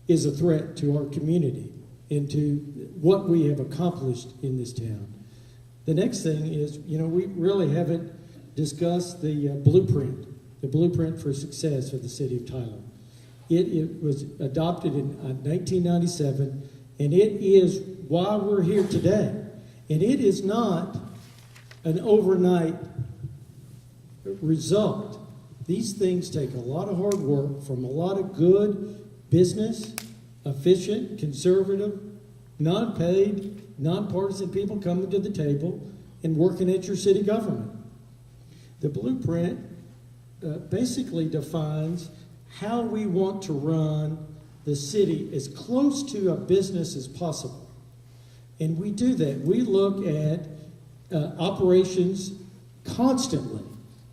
is a threat to our community and to what we have accomplished in this town. The next thing is, we really haven't discussed the blueprint for success of the city of Tyler. It was adopted in 1997, and it is why we're here today. And it is not an overnight result. These things take a lot of hard work from a lot of good business, efficient, conservative, non-paid, nonpartisan people coming to the table and working at your city government. The blueprint basically defines how we want to run the city as close to a business as possible. And we do that. We look at operations constantly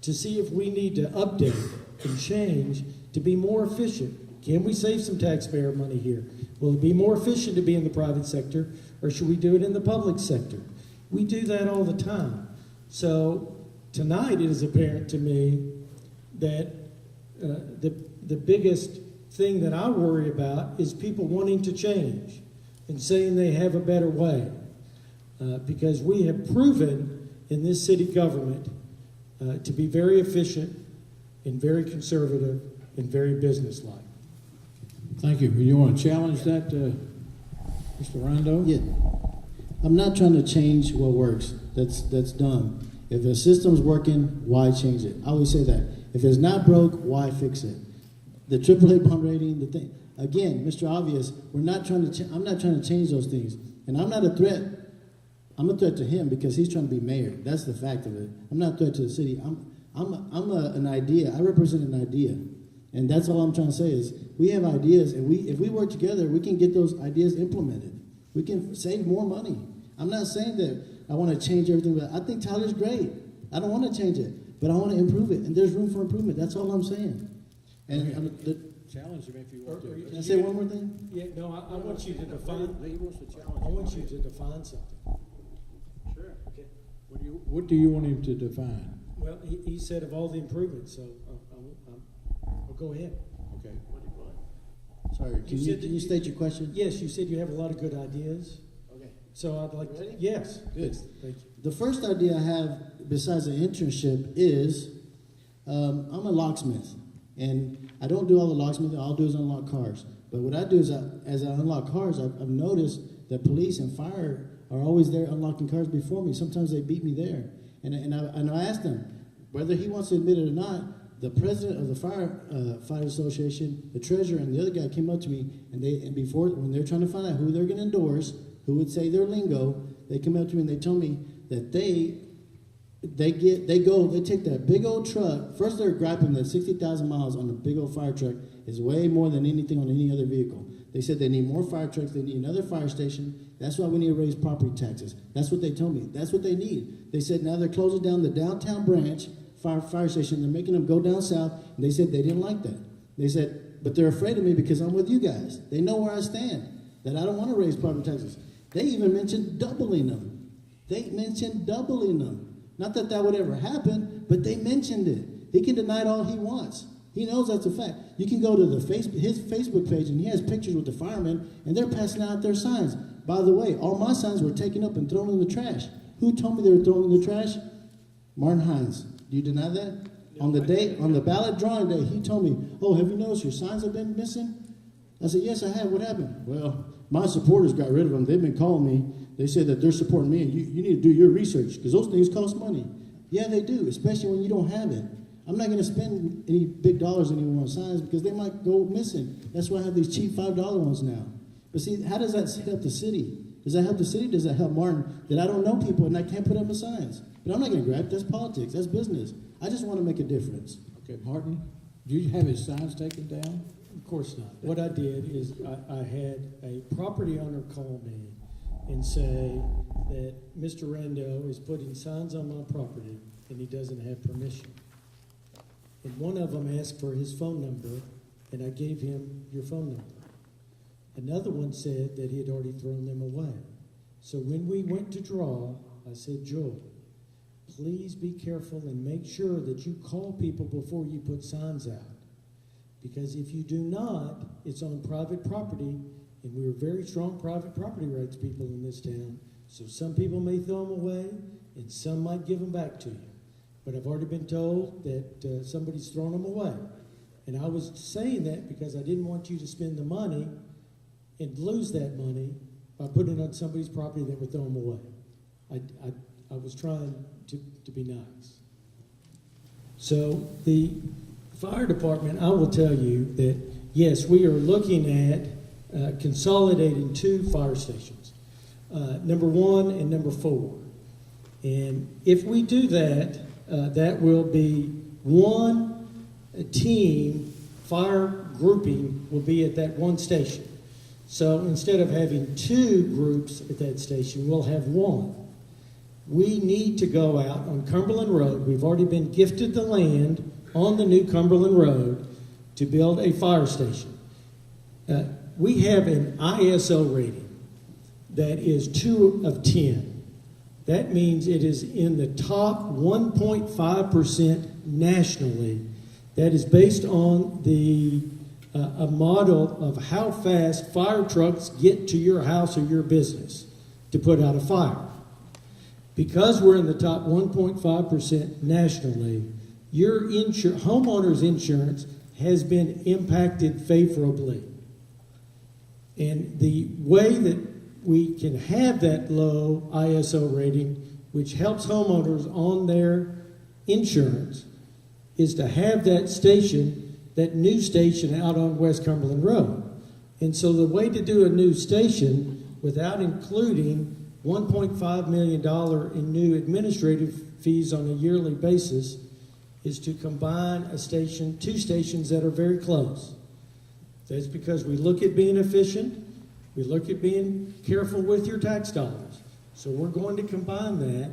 to see if we need to update and change to be more efficient. Can we save some taxpayer money here? Will it be more efficient to be in the private sector, or should we do it in the public sector? We do that all the time. So tonight it is apparent to me that the biggest thing that I worry about is people wanting to change and saying they have a better way. Because we have proven in this city government to be very efficient and very conservative and very businesslike. Thank you. You want to challenge that, Mr. Rando? Yeah. I'm not trying to change what works. That's dumb. If the system's working, why change it? I always say that. If it's not broke, why fix it? The AAA bond rating, the thing. Again, Mr. Obvious, I'm not trying to change those things. And I'm not a threat. I'm a threat to him because he's trying to be mayor. That's the fact of it. I'm not a threat to the city. I'm an idea. I represent an idea. And that's all I'm trying to say is we have ideas, and if we work together, we can get those ideas implemented. We can save more money. I'm not saying that I want to change everything, but I think Tyler's great. I don't want to change it, but I want to improve it, and there's room for improvement. That's all I'm saying. And Challenge him if you want to. can I say one more thing? Yeah, no, I want you to define, He wants to challenge I you. want you to define something. Sure. Okay. What do you want him to define? Well, he said of all the improvements, so I'll go ahead. Okay. What do you want? Sorry, You said that can you state your question? Yes, you said you have a lot of good ideas, Okay. so I'd like Ready? to, yes. Good. Thank you. The first idea I have, besides the internship, is I'm a locksmith. And I don't do all the locksmithing. All I'll do is unlock cars. But what I do is, as I unlock cars, I've noticed that police and fire are always there unlocking cars before me. Sometimes they beat me there. And I asked them, whether he wants to admit it or not, the president of the fire association, the treasurer, and the other guy came up to me, and before, when they're trying to find out who they're going to endorse, who would say their lingo, they come up to me and they tell me that they take that big old truck. First, they're griping that 60,000 miles on a big old fire truck is way more than anything on any other vehicle. They said they need more fire trucks. They need another fire station. That's why we need to raise property taxes. That's what they told me. That's what they need. They said now they're closing down the downtown branch fire station. They're making them go down south. And they said they didn't like that. They said, but they're afraid of me because I'm with you guys. They know where I stand, that I don't want to raise property taxes. They even mentioned doubling them. Not that that would ever happen, but they mentioned it. He can deny it all he wants. He knows that's a fact. You can go to his Facebook page, and he has pictures with the firemen, and they're passing out their signs. By the way, all my signs were taken up and thrown in the trash. Who told me they were thrown in the trash? Martin Heines. Do you deny that? On the ballot drawing day, he told me, oh, have you noticed your signs have been missing? I said, yes, I have. What happened? Well, my supporters got rid of them. They've been calling me. They said that they're supporting me, and you need to do your research because those things cost money. Yeah, they do, especially when you don't have it. I'm not going to spend any big dollars anymore on signs because they might go missing. That's why I have these cheap $5 ones now. But see, how does that help the city? Does that help the city? Does that help Martin? That I don't know people and I can't put up my signs. But I'm not going to gripe. That's politics. That's business. I just want to make a difference. Okay, Martin, do you have his signs taken down? Of course not. What I did is I had a property owner call me and say that Mr. Rando is putting signs on my property and he doesn't have permission. And one of them asked for his phone number, and I gave him your phone number. Another one said that he had already thrown them away. So when we went to draw, I said, Joel, please be careful and make sure that you call people before you put signs out. Because if you do not, it's on private property, and we're very strong private property rights people in this town. So some people may throw them away, and some might give them back to you. But I've already been told that somebody's thrown them away. And I was saying that because I didn't want you to spend the money and lose that money by putting it on somebody's property that would throw them away. I was trying to be nice. So the fire department, I will tell you that, yes, we are looking at consolidating 2 fire stations, number 1 and number 4. And if we do that, that will be one team, fire grouping will be at that one station. So instead of having 2 groups at that station, we'll have 1. We need to go out on Cumberland Road. We've already been gifted the land on the new Cumberland Road to build a fire station. We have an ISO rating that is 2 of 10. That means it is in the top 1.5% nationally. That is based on a model of how fast fire trucks get to your house or your business to put out a fire. Because we're in the top 1.5% nationally, your homeowner's insurance has been impacted favorably. And the way that we can have that low ISO rating, which helps homeowners on their insurance, is to have that station, that new station out on West Cumberland Road. And so the way to do a new station without including $1.5 million in new administrative fees on a yearly basis is to combine a station, two stations that are very close. That's because we look at being efficient, we look at being careful with your tax dollars. So we're going to combine that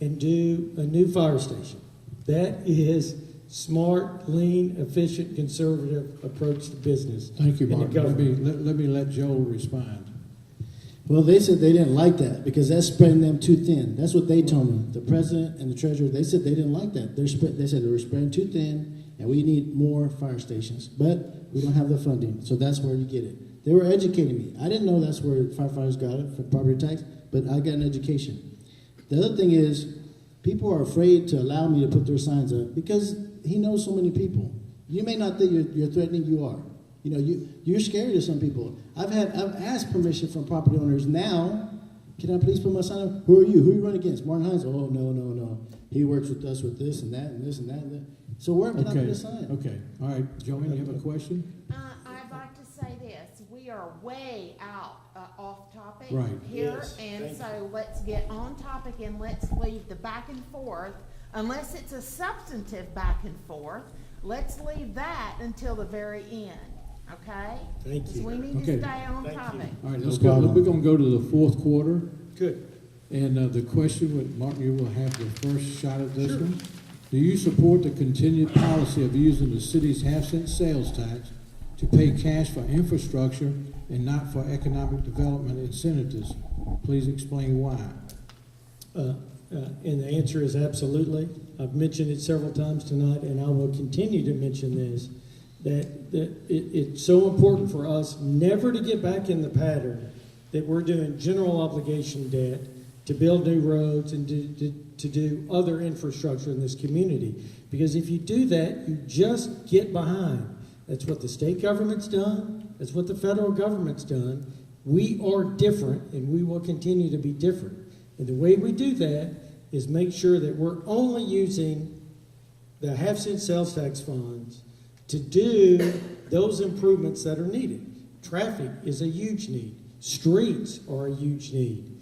and do a new fire station. That is smart, lean, efficient, conservative approach to business. Thank you, and Mark. to Let government. me let Joel respond. Well, they said they didn't like that because that's spreading them too thin. That's what they told me. The president and the treasurer, they said they didn't like that. They said they were spreading too thin, and we need more fire stations. But we don't have the funding, so that's where you get it. They were educating me. I didn't know that's where firefighters got it for property tax, but I got an education. The other thing is, people are afraid to allow me to put their signs up because he knows so many people. You may not think you're threatening, you are. You know, you're scary to some people. I've asked permission from property owners now. Can I please put my sign up? Who are you? Who are you running against? Martin Heines? Oh, no. He works with us with this and that and this and that and that. So where can I put a sign? Okay. All right. Joanne, you have a question? I'd like to say this, we are way out, off topic Right. here, Yes, and thank so let's get on topic and let's leave the back and forth, unless it's a substantive back and forth, let's leave that until the very end, okay? Thank 'Cause you. we need Okay. to stay on Thank you. topic. All right, No let's go. problem. We're going to go to the fourth quarter. Good. And the question, Martin, you will have the first shot at this one. Do you support the continued policy of using the city's half-cent sales tax to pay cash for infrastructure and not for economic development incentives? Please explain why. And the answer is absolutely. I've mentioned it several times tonight, and I will continue to mention this, that it's so important for us never to get back in the pattern that we're doing general obligation debt to build new roads and to do other infrastructure in this community. Because if you do that, you just get behind. That's what the state government's done. That's what the federal government's done. We are different, and we will continue to be different. And the way we do that is make sure that we're only using the half-cent sales tax funds to do those improvements that are needed. Traffic is a huge need. Streets are a huge need.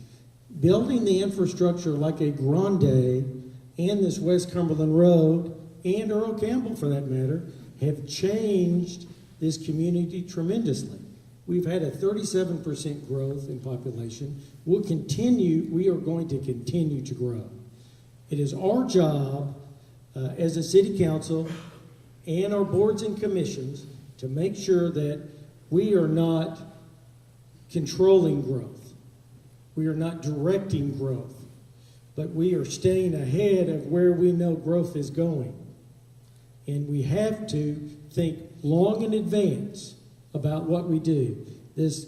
Building the infrastructure like a Grande and this West Cumberland Road and Earl Campbell, for that matter, have changed this community tremendously. We've had a 37% growth in population. We are going to continue to grow. It is our job as a city council and our boards and commissions to make sure that we are not controlling growth. We are not directing growth, but we are staying ahead of where we know growth is going. And we have to think long in advance about what we do. This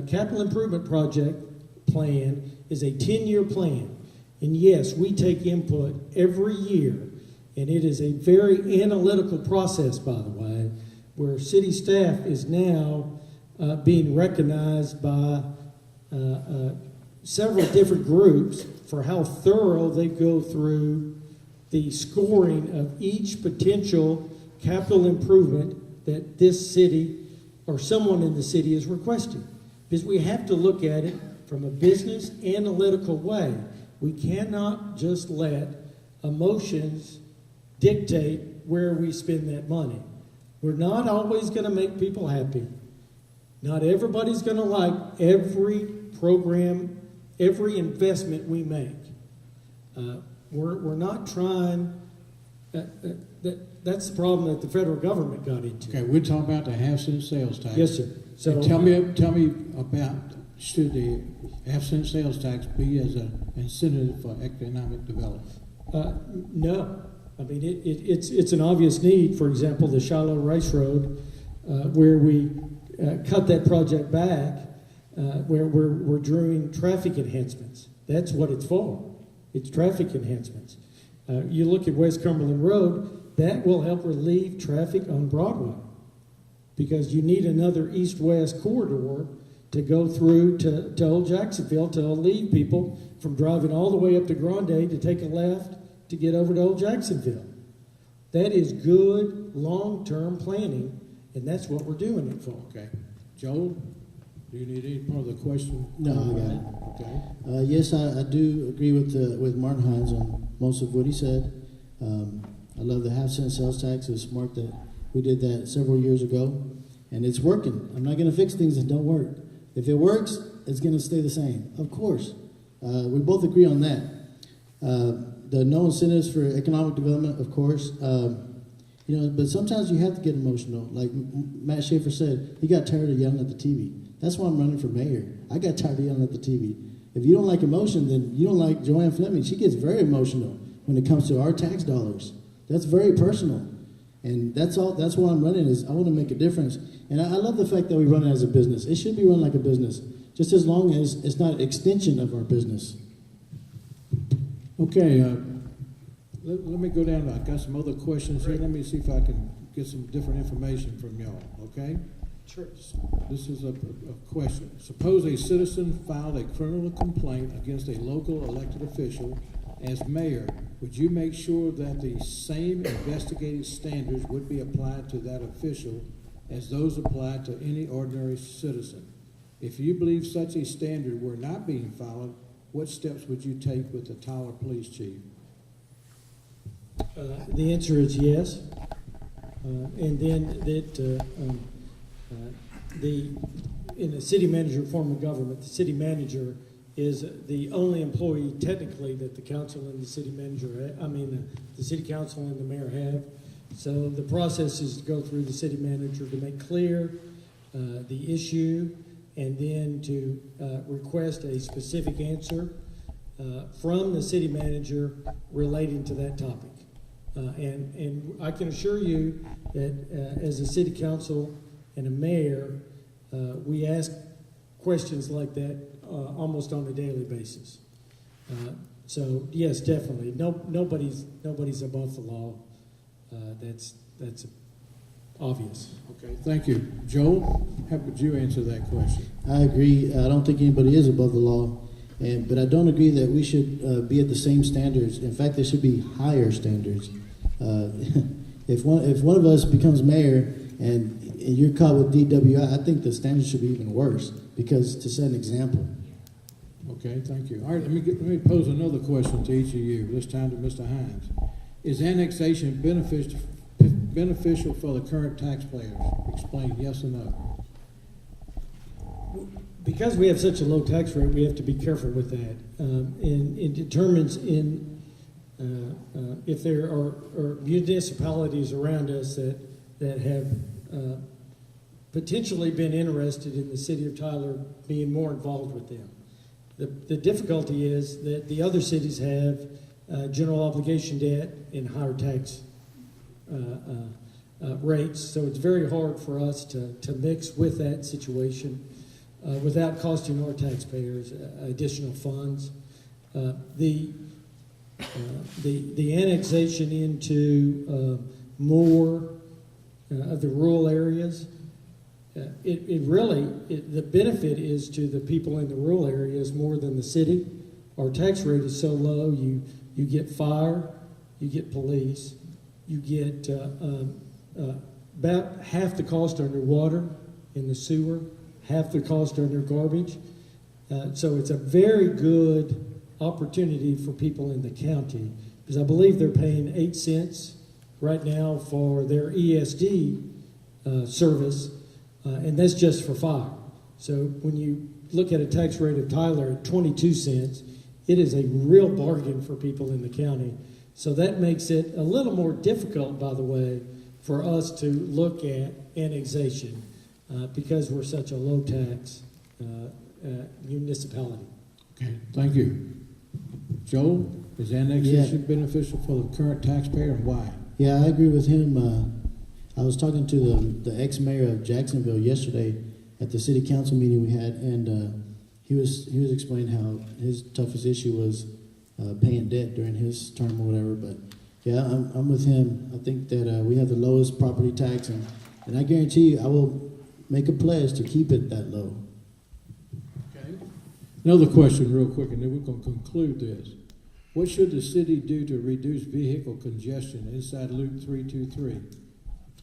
capital improvement project plan is a 10-year plan. And yes, we take input every year. And it is a very analytical process, by the way, where city staff is now being recognized by several different groups for how thorough they go through the scoring of each potential capital improvement that this city or someone in the city is requesting. Because we have to look at it from a business analytical way. We cannot just let emotions dictate where we spend that money. We're not always going to make people happy. Not everybody's going to like every program, every investment we make. We're not trying. That's the problem that the federal government got into. Okay, we're talking about the half-cent sales tax. Yes, sir. So And tell me about, should the half-cent sales tax be as an incentive for economic development? No. I mean, it's an obvious need. For example, the Shiloh Rice Road, where we cut that project back, where we're doing traffic enhancements. That's what it's for. It's traffic enhancements. You look at West Cumberland Road, that will help relieve traffic on Broadway because you need another east-west corridor to go through to Old Jacksonville to relieve people from driving all the way up to Grande to take a left to get over to Old Jacksonville. That is good long-term planning, and that's what we're doing it for. Okay. Joel, do you need any part of the question? No, I got it. Okay. Yes, I do agree with Martin Hines on most of what he said. I love the half-cent sales tax. It's smart that we did that several years ago, and it's working. I'm not going to fix things that don't work. If it works, it's going to stay the same. Of course. We both agree on that. The no incentives for economic development, of course. But sometimes you have to get emotional. Like Matt Schaefer said, he got tired of yelling at the TV. That's why I'm running for mayor. I got tired of yelling at the TV. If you don't like emotion, then you don't like Joanne Fleming. She gets very emotional when it comes to our tax dollars. That's very personal. And that's all. That's why I'm running, is I want to make a difference. And I love the fact that we run it as a business. It should be run like a business, just as long as it's not an extension of our business. Okay, let me go down. I got some other questions here. Let me see if I can get some different information from y'all, okay? Sure. This is a question. Suppose a citizen filed a criminal complaint against a local elected official. As mayor, would you make sure that the same investigative standards would be applied to that official as those applied to any ordinary citizen? If you believe such a standard were not being followed, what steps would you take with the Tyler Police Chief? The answer is yes. And then that in a city manager form of government, the city manager is the only employee technically that the council and the city manager, the city council and the mayor have. So the process is to go through the city manager to make clear the issue, and then to request a specific answer from the city manager relating to that topic. And I can assure you that as a city council and a mayor, we ask questions like that almost on a daily basis. So yes, definitely. Nobody's above the law. That's obvious. Okay, thank you. Joel, how would you answer that question? I agree. I don't think anybody is above the law, but I don't agree that we should be at the same standards. In fact, there should be higher standards. If one of us becomes mayor and you're caught with DWI, I think the standards should be even worse, because to set an example. Okay, thank you. All right, let me pose another question to each of you, this time to Mr. Heines. Is annexation beneficial for the current taxpayers? Explain yes or no. Because we have such a low tax rate, we have to be careful with that. And it determines if there are municipalities around us that have potentially been interested in the city of Tyler being more involved with them. The difficulty is that the other cities have general obligation debt and higher tax rates, so it's very hard for us to mix with that situation without costing our taxpayers additional funds. The annexation into more of the rural areas, the benefit is to the people in the rural areas more than the city. Our tax rate is so low, you get fire, you get police, you get about half the cost on your water in the sewer, half the cost on your garbage. So it's a very good opportunity for people in the county, because I believe they're paying 8 cents right now for their ESD service, and that's just for fire. So when you look at a tax rate of Tyler at 22 cents, it is a real bargain for people in the county. So that makes it a little more difficult, by the way, for us to look at annexation because we're such a low tax municipality. Okay, thank you. Joel, is annexation beneficial for the current taxpayer, and why? Yeah, I agree with him. I was talking to the ex-mayor of Jacksonville yesterday at the city council meeting we had, and he was explaining how his toughest issue was paying debt during his term or whatever. But yeah, I'm with him. I think that we have the lowest property tax, and I guarantee you I will make a pledge to keep it that low. Okay. Another question real quick, and then we're going to conclude this. What should the city do to reduce vehicle congestion inside Loop 323?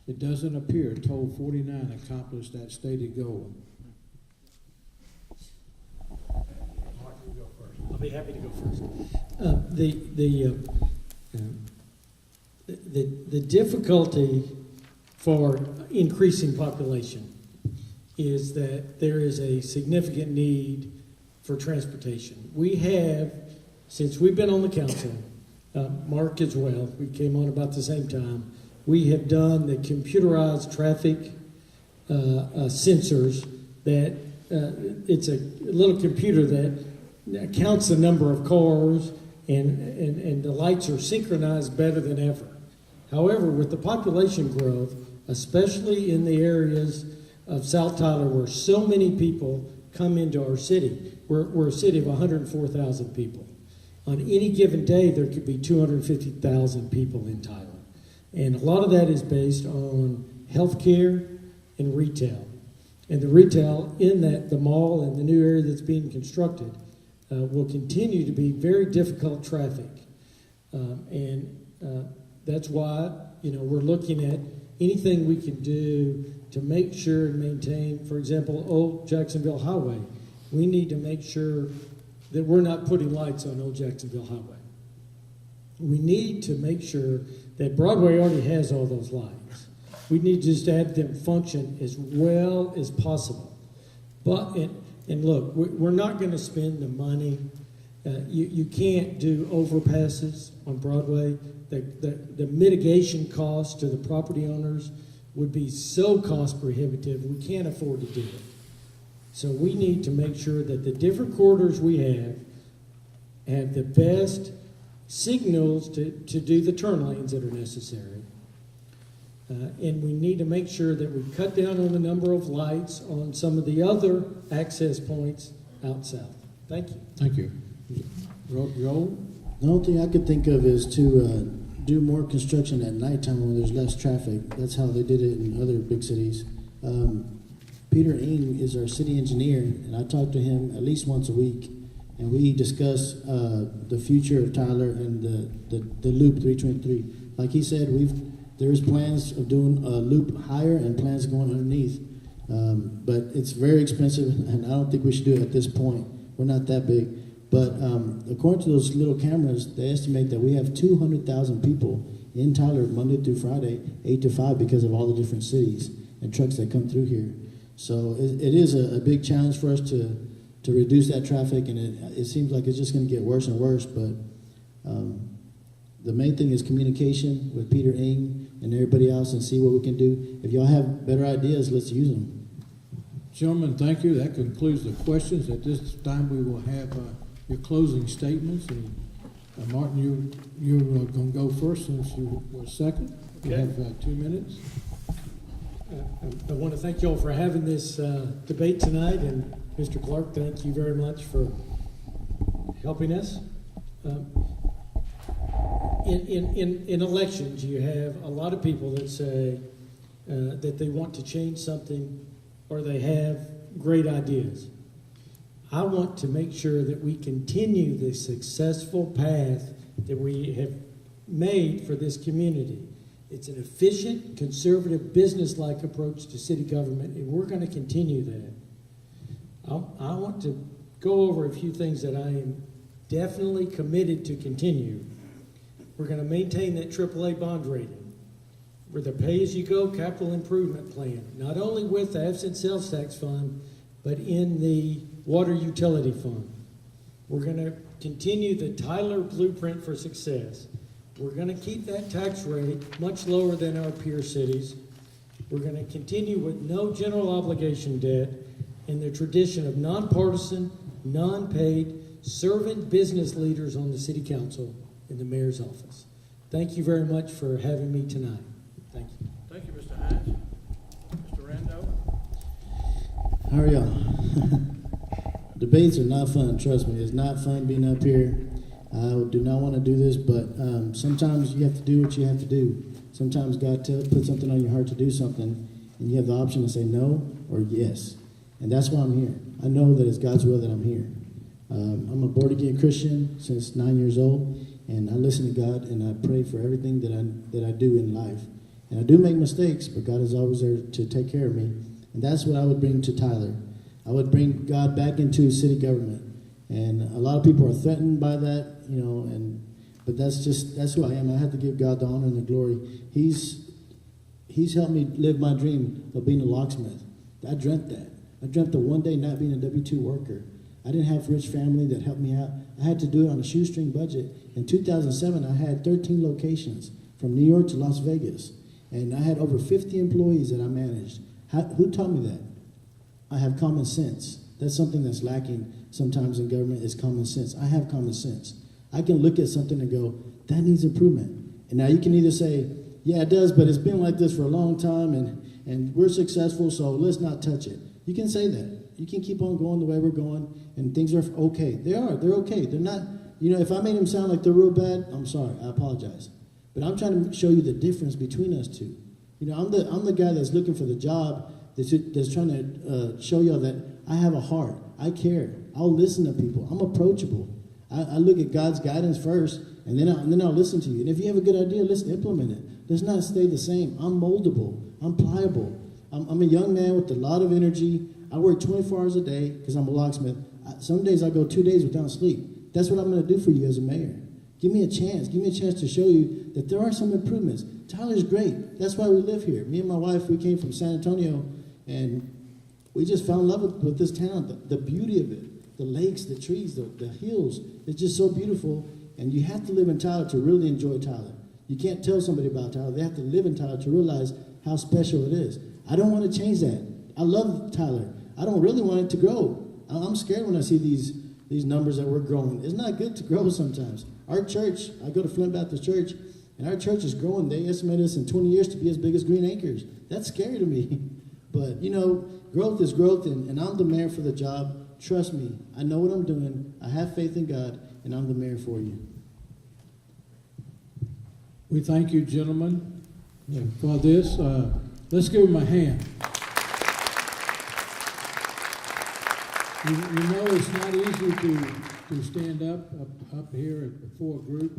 It doesn't appear Toll 49 accomplished that stated goal. I'll be happy to go first. the difficulty for increasing population is that there is a significant need for transportation. We have, since we've been on the council, Mark as well, we came on about the same time, we have done the computerized traffic sensors that it's a little computer that counts the number of cars and the lights are synchronized better than ever. However, with the population growth, especially in the areas of South Tyler where so many people come into our city, we're a city of 104,000 people. On any given day, there could be 250,000 people in Tyler. And a lot of that is based on healthcare and retail. And the retail in that, the mall and the new area that's being constructed, will continue to be very difficult traffic. That's why, we're looking at anything we can do to make sure and maintain, for example, Old Jacksonville Highway. We need to make sure that we're not putting lights on Old Jacksonville Highway. We need to make sure that Broadway already has all those lights. We need to just have them function as well as possible. And look, we're not going to spend the money. You can't do overpasses on Broadway. The mitigation cost to the property owners would be so cost prohibitive, we can't afford to do it. So we need to make sure that the different corridors we have the best signals to do the turn lanes that are necessary. And we need to make sure that we cut down on the number of lights on some of the other access points out south. Thank you. Thank you. Joel? The only thing I could think of is to do more construction at nighttime when there's less traffic. That's how they did it in other big cities. Peter Ng is our city engineer, and I talk to him at least once a week, and we discuss the future of Tyler and the loop 323. Like he said, there's plans of doing a loop higher and plans going underneath, but it's very expensive, and I don't think we should do it at this point. We're not that big. But according to those little cameras, they estimate that we have 200,000 people in Tyler Monday through Friday, 8 to 5, because of all the different cities and trucks that come through here. So it is a big challenge for us to reduce that traffic, and it seems like it's just going to get worse and worse. But the main thing is communication with Peter Ng and everybody else and see what we can do. If y'all have better ideas, let's use them. Gentlemen, thank you. That concludes the questions. At this time, we will have your closing statements. And Martin, you're going to go first since you were second. You Okay. have 2 minutes. I want to thank you all for having this debate tonight, and Mr. Clark, thank you very much for helping us. In elections, you have a lot of people that say that they want to change something or they have great ideas. I want to make sure that we continue the successful path that we have made for this community. It's an efficient, conservative, business-like approach to city government, and we're going to continue that. I want to go over a few things that I am definitely committed to continue. We're going to maintain that AAA bond rating. With a pay-as-you-go capital improvement plan, not only with the absent sales tax fund, but in the water utility fund. We're going to continue the Tyler blueprint for success. We're going to keep that tax rate much lower than our peer cities. We're going to continue with no general obligation debt and the tradition of nonpartisan, non-paid, servant business leaders on the city council and the mayor's office. Thank you very much for having me tonight. Thank you. Thank you, Mr. Heines. Mr. Rando? How are y'all? Debates are not fun, trust me. It's not fun being up here. I do not want to do this, but sometimes you have to do what you have to do. Sometimes God put something on your heart to do something, and you have the option to say no or yes. And that's why I'm here. I know that it's God's will that I'm here. I'm a born-again Christian since 9 years old, and I listen to God, and I pray for everything that I do in life. And I do make mistakes, but God is always there to take care of me. And that's what I would bring to Tyler. I would bring God back into city government. And a lot of people are threatened by that, and But that's who I am. I have to give God the honor and the glory. He's helped me live my dream of being a locksmith. I dreamt that. I dreamt of one day not being a W-2 worker. I didn't have a rich family that helped me out. I had to do it on a shoestring budget. In 2007, I had 13 locations from New York to Las Vegas. And I had over 50 employees that I managed. Who taught me that? I have common sense. That's something that's lacking sometimes in government is common sense. I have common sense. I can look at something and go, that needs improvement. And now you can either say, yeah, it does, but it's been like this for a long time, and we're successful, so let's not touch it. You can say that. You can keep on going the way we're going, and things are okay. They're okay. They're not, if I made them sound like they're real bad, I'm sorry. I apologize. But I'm trying to show you the difference between us two. I'm the guy that's looking for the job that's trying to show y'all that I have a heart. I care. I'll listen to people. I'm approachable. I look at God's guidance first, and then I'll listen to you. And if you have a good idea, let's implement it. Let's not stay the same. I'm moldable. I'm pliable. I'm a young man with a lot of energy. I work 24 hours a day because I'm a locksmith. Some days I go 2 days without sleep. That's what I'm going to do for you as a mayor. Give me a chance. Give me a chance to show you that there are some improvements. Tyler's great. That's why we live here. Me and my wife, we came from San Antonio, and we just fell in love with this town. The beauty of it, the lakes, the trees, the hills. It's just so beautiful. And you have to live in Tyler to really enjoy Tyler. You can't tell somebody about Tyler. They have to live in Tyler to realize how special it is. I don't want to change that. I love Tyler. I don't really want it to grow. I'm scared when I see these numbers that we're growing. It's not good to grow sometimes. Our church, I go to Flint Baptist Church, and our church is growing. They estimate us in 20 years to be as big as Green Acres. That's scary to me. But, growth is growth, and I'm the mayor for the job. Trust me. I know what I'm doing. I have faith in God, and I'm the mayor for you. We thank you, gentlemen, for this. Let's give them a hand. It's not easy to stand up here before a group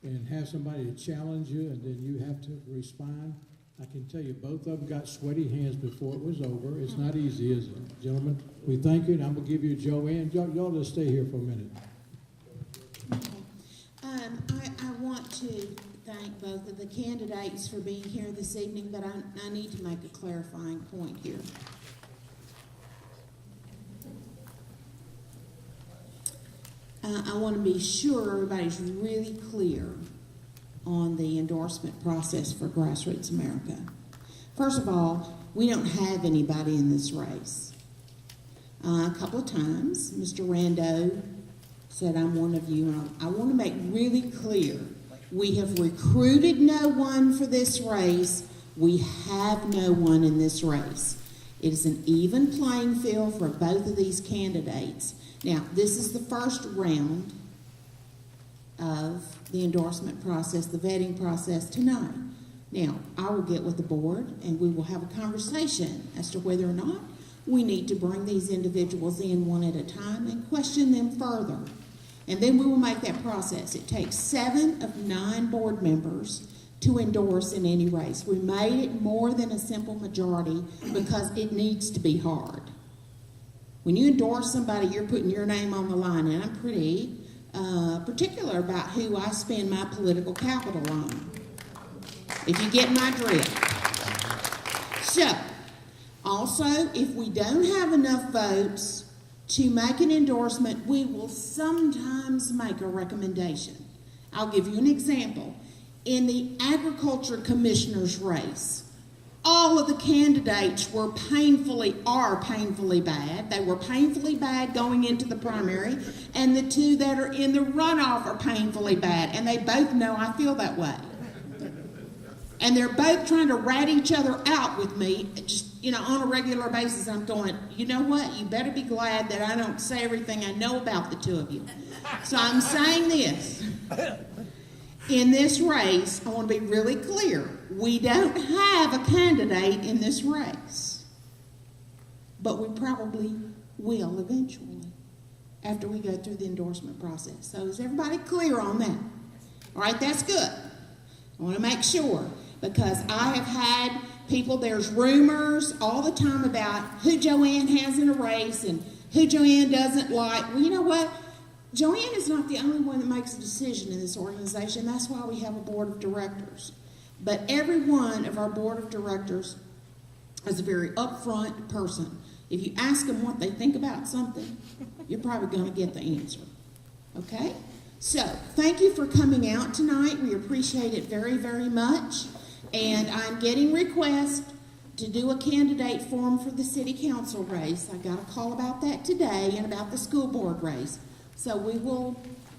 and have somebody to challenge you, and then you have to respond. I can tell you, both of them got sweaty hands before it was over. It's not easy, is it, gentlemen? We thank you, and I'm going to give you Joanne. Y'all just stay here for a minute. Okay. I want to thank both of the candidates for being here this evening, but I need to make a clarifying point here. I want to be sure everybody's really clear on the endorsement process for Grassroots America. First of all, we don't have anybody in this race. A couple of times, Mr. Rando said, I'm one of you, and I want to make really clear, we have recruited no one for this race. We have no one in this race. It is an even playing field for both of these candidates. Now, this is the first round of the endorsement process, the vetting process tonight. Now, I will get with the board and we will have a conversation as to whether or not we need to bring these individuals in one at a time and question them further. And then we will make that process. It takes 7 of 9 board members to endorse in any race. We made it more than a simple majority because it needs to be hard. When you endorse somebody, you're putting your name on the line, and I'm pretty particular about who I spend my political capital on, if you get my drift. So, also, if we don't have enough votes to make an endorsement, we will sometimes make a recommendation. I'll give you an example. In the Agriculture Commissioner's race, all of the candidates are painfully bad. They were painfully bad going into the primary, and the 2 that are in the runoff are painfully bad, and they both know I feel that way. And they're both trying to rat each other out with me, just, on a regular basis. I'm going, you know what? You better be glad that I don't say everything I know about the 2 of you. So I'm saying this. In this race, I want to be really clear. We don't have a candidate in this race. But we probably will eventually after we go through the endorsement process. So is everybody clear on that? All right, that's good. I want to make sure because I have had people, there's rumors all the time about who Joanne has in a race and who Joanne doesn't like. Well, you know what? Joanne is not the only one that makes a decision in this organization. That's why we have a board of directors. But every one of our board of directors is a very upfront person. If you ask them what they think about something, you're probably going to get the answer. Okay? So, thank you for coming out tonight. We appreciate it very, very much. And I'm getting requests to do a candidate forum for the city council race. I got a call about that today and about the school board race. So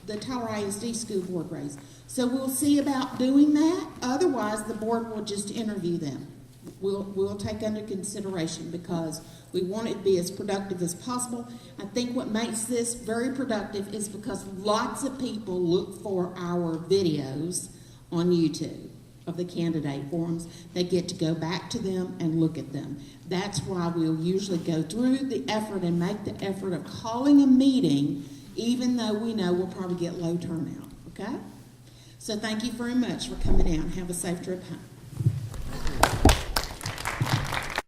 the Tyler ISD school board race. So we'll see about doing that. Otherwise, the board will just interview them. We'll take under consideration because we want it to be as productive as possible. I think what makes this very productive is because lots of people look for our videos on YouTube of the candidate forums. They get to go back to them and look at them. That's why we'll usually go through the effort and make the effort of calling a meeting, even though we know we'll probably get low turnout, okay? So thank you very much for coming out. Have a safe trip home.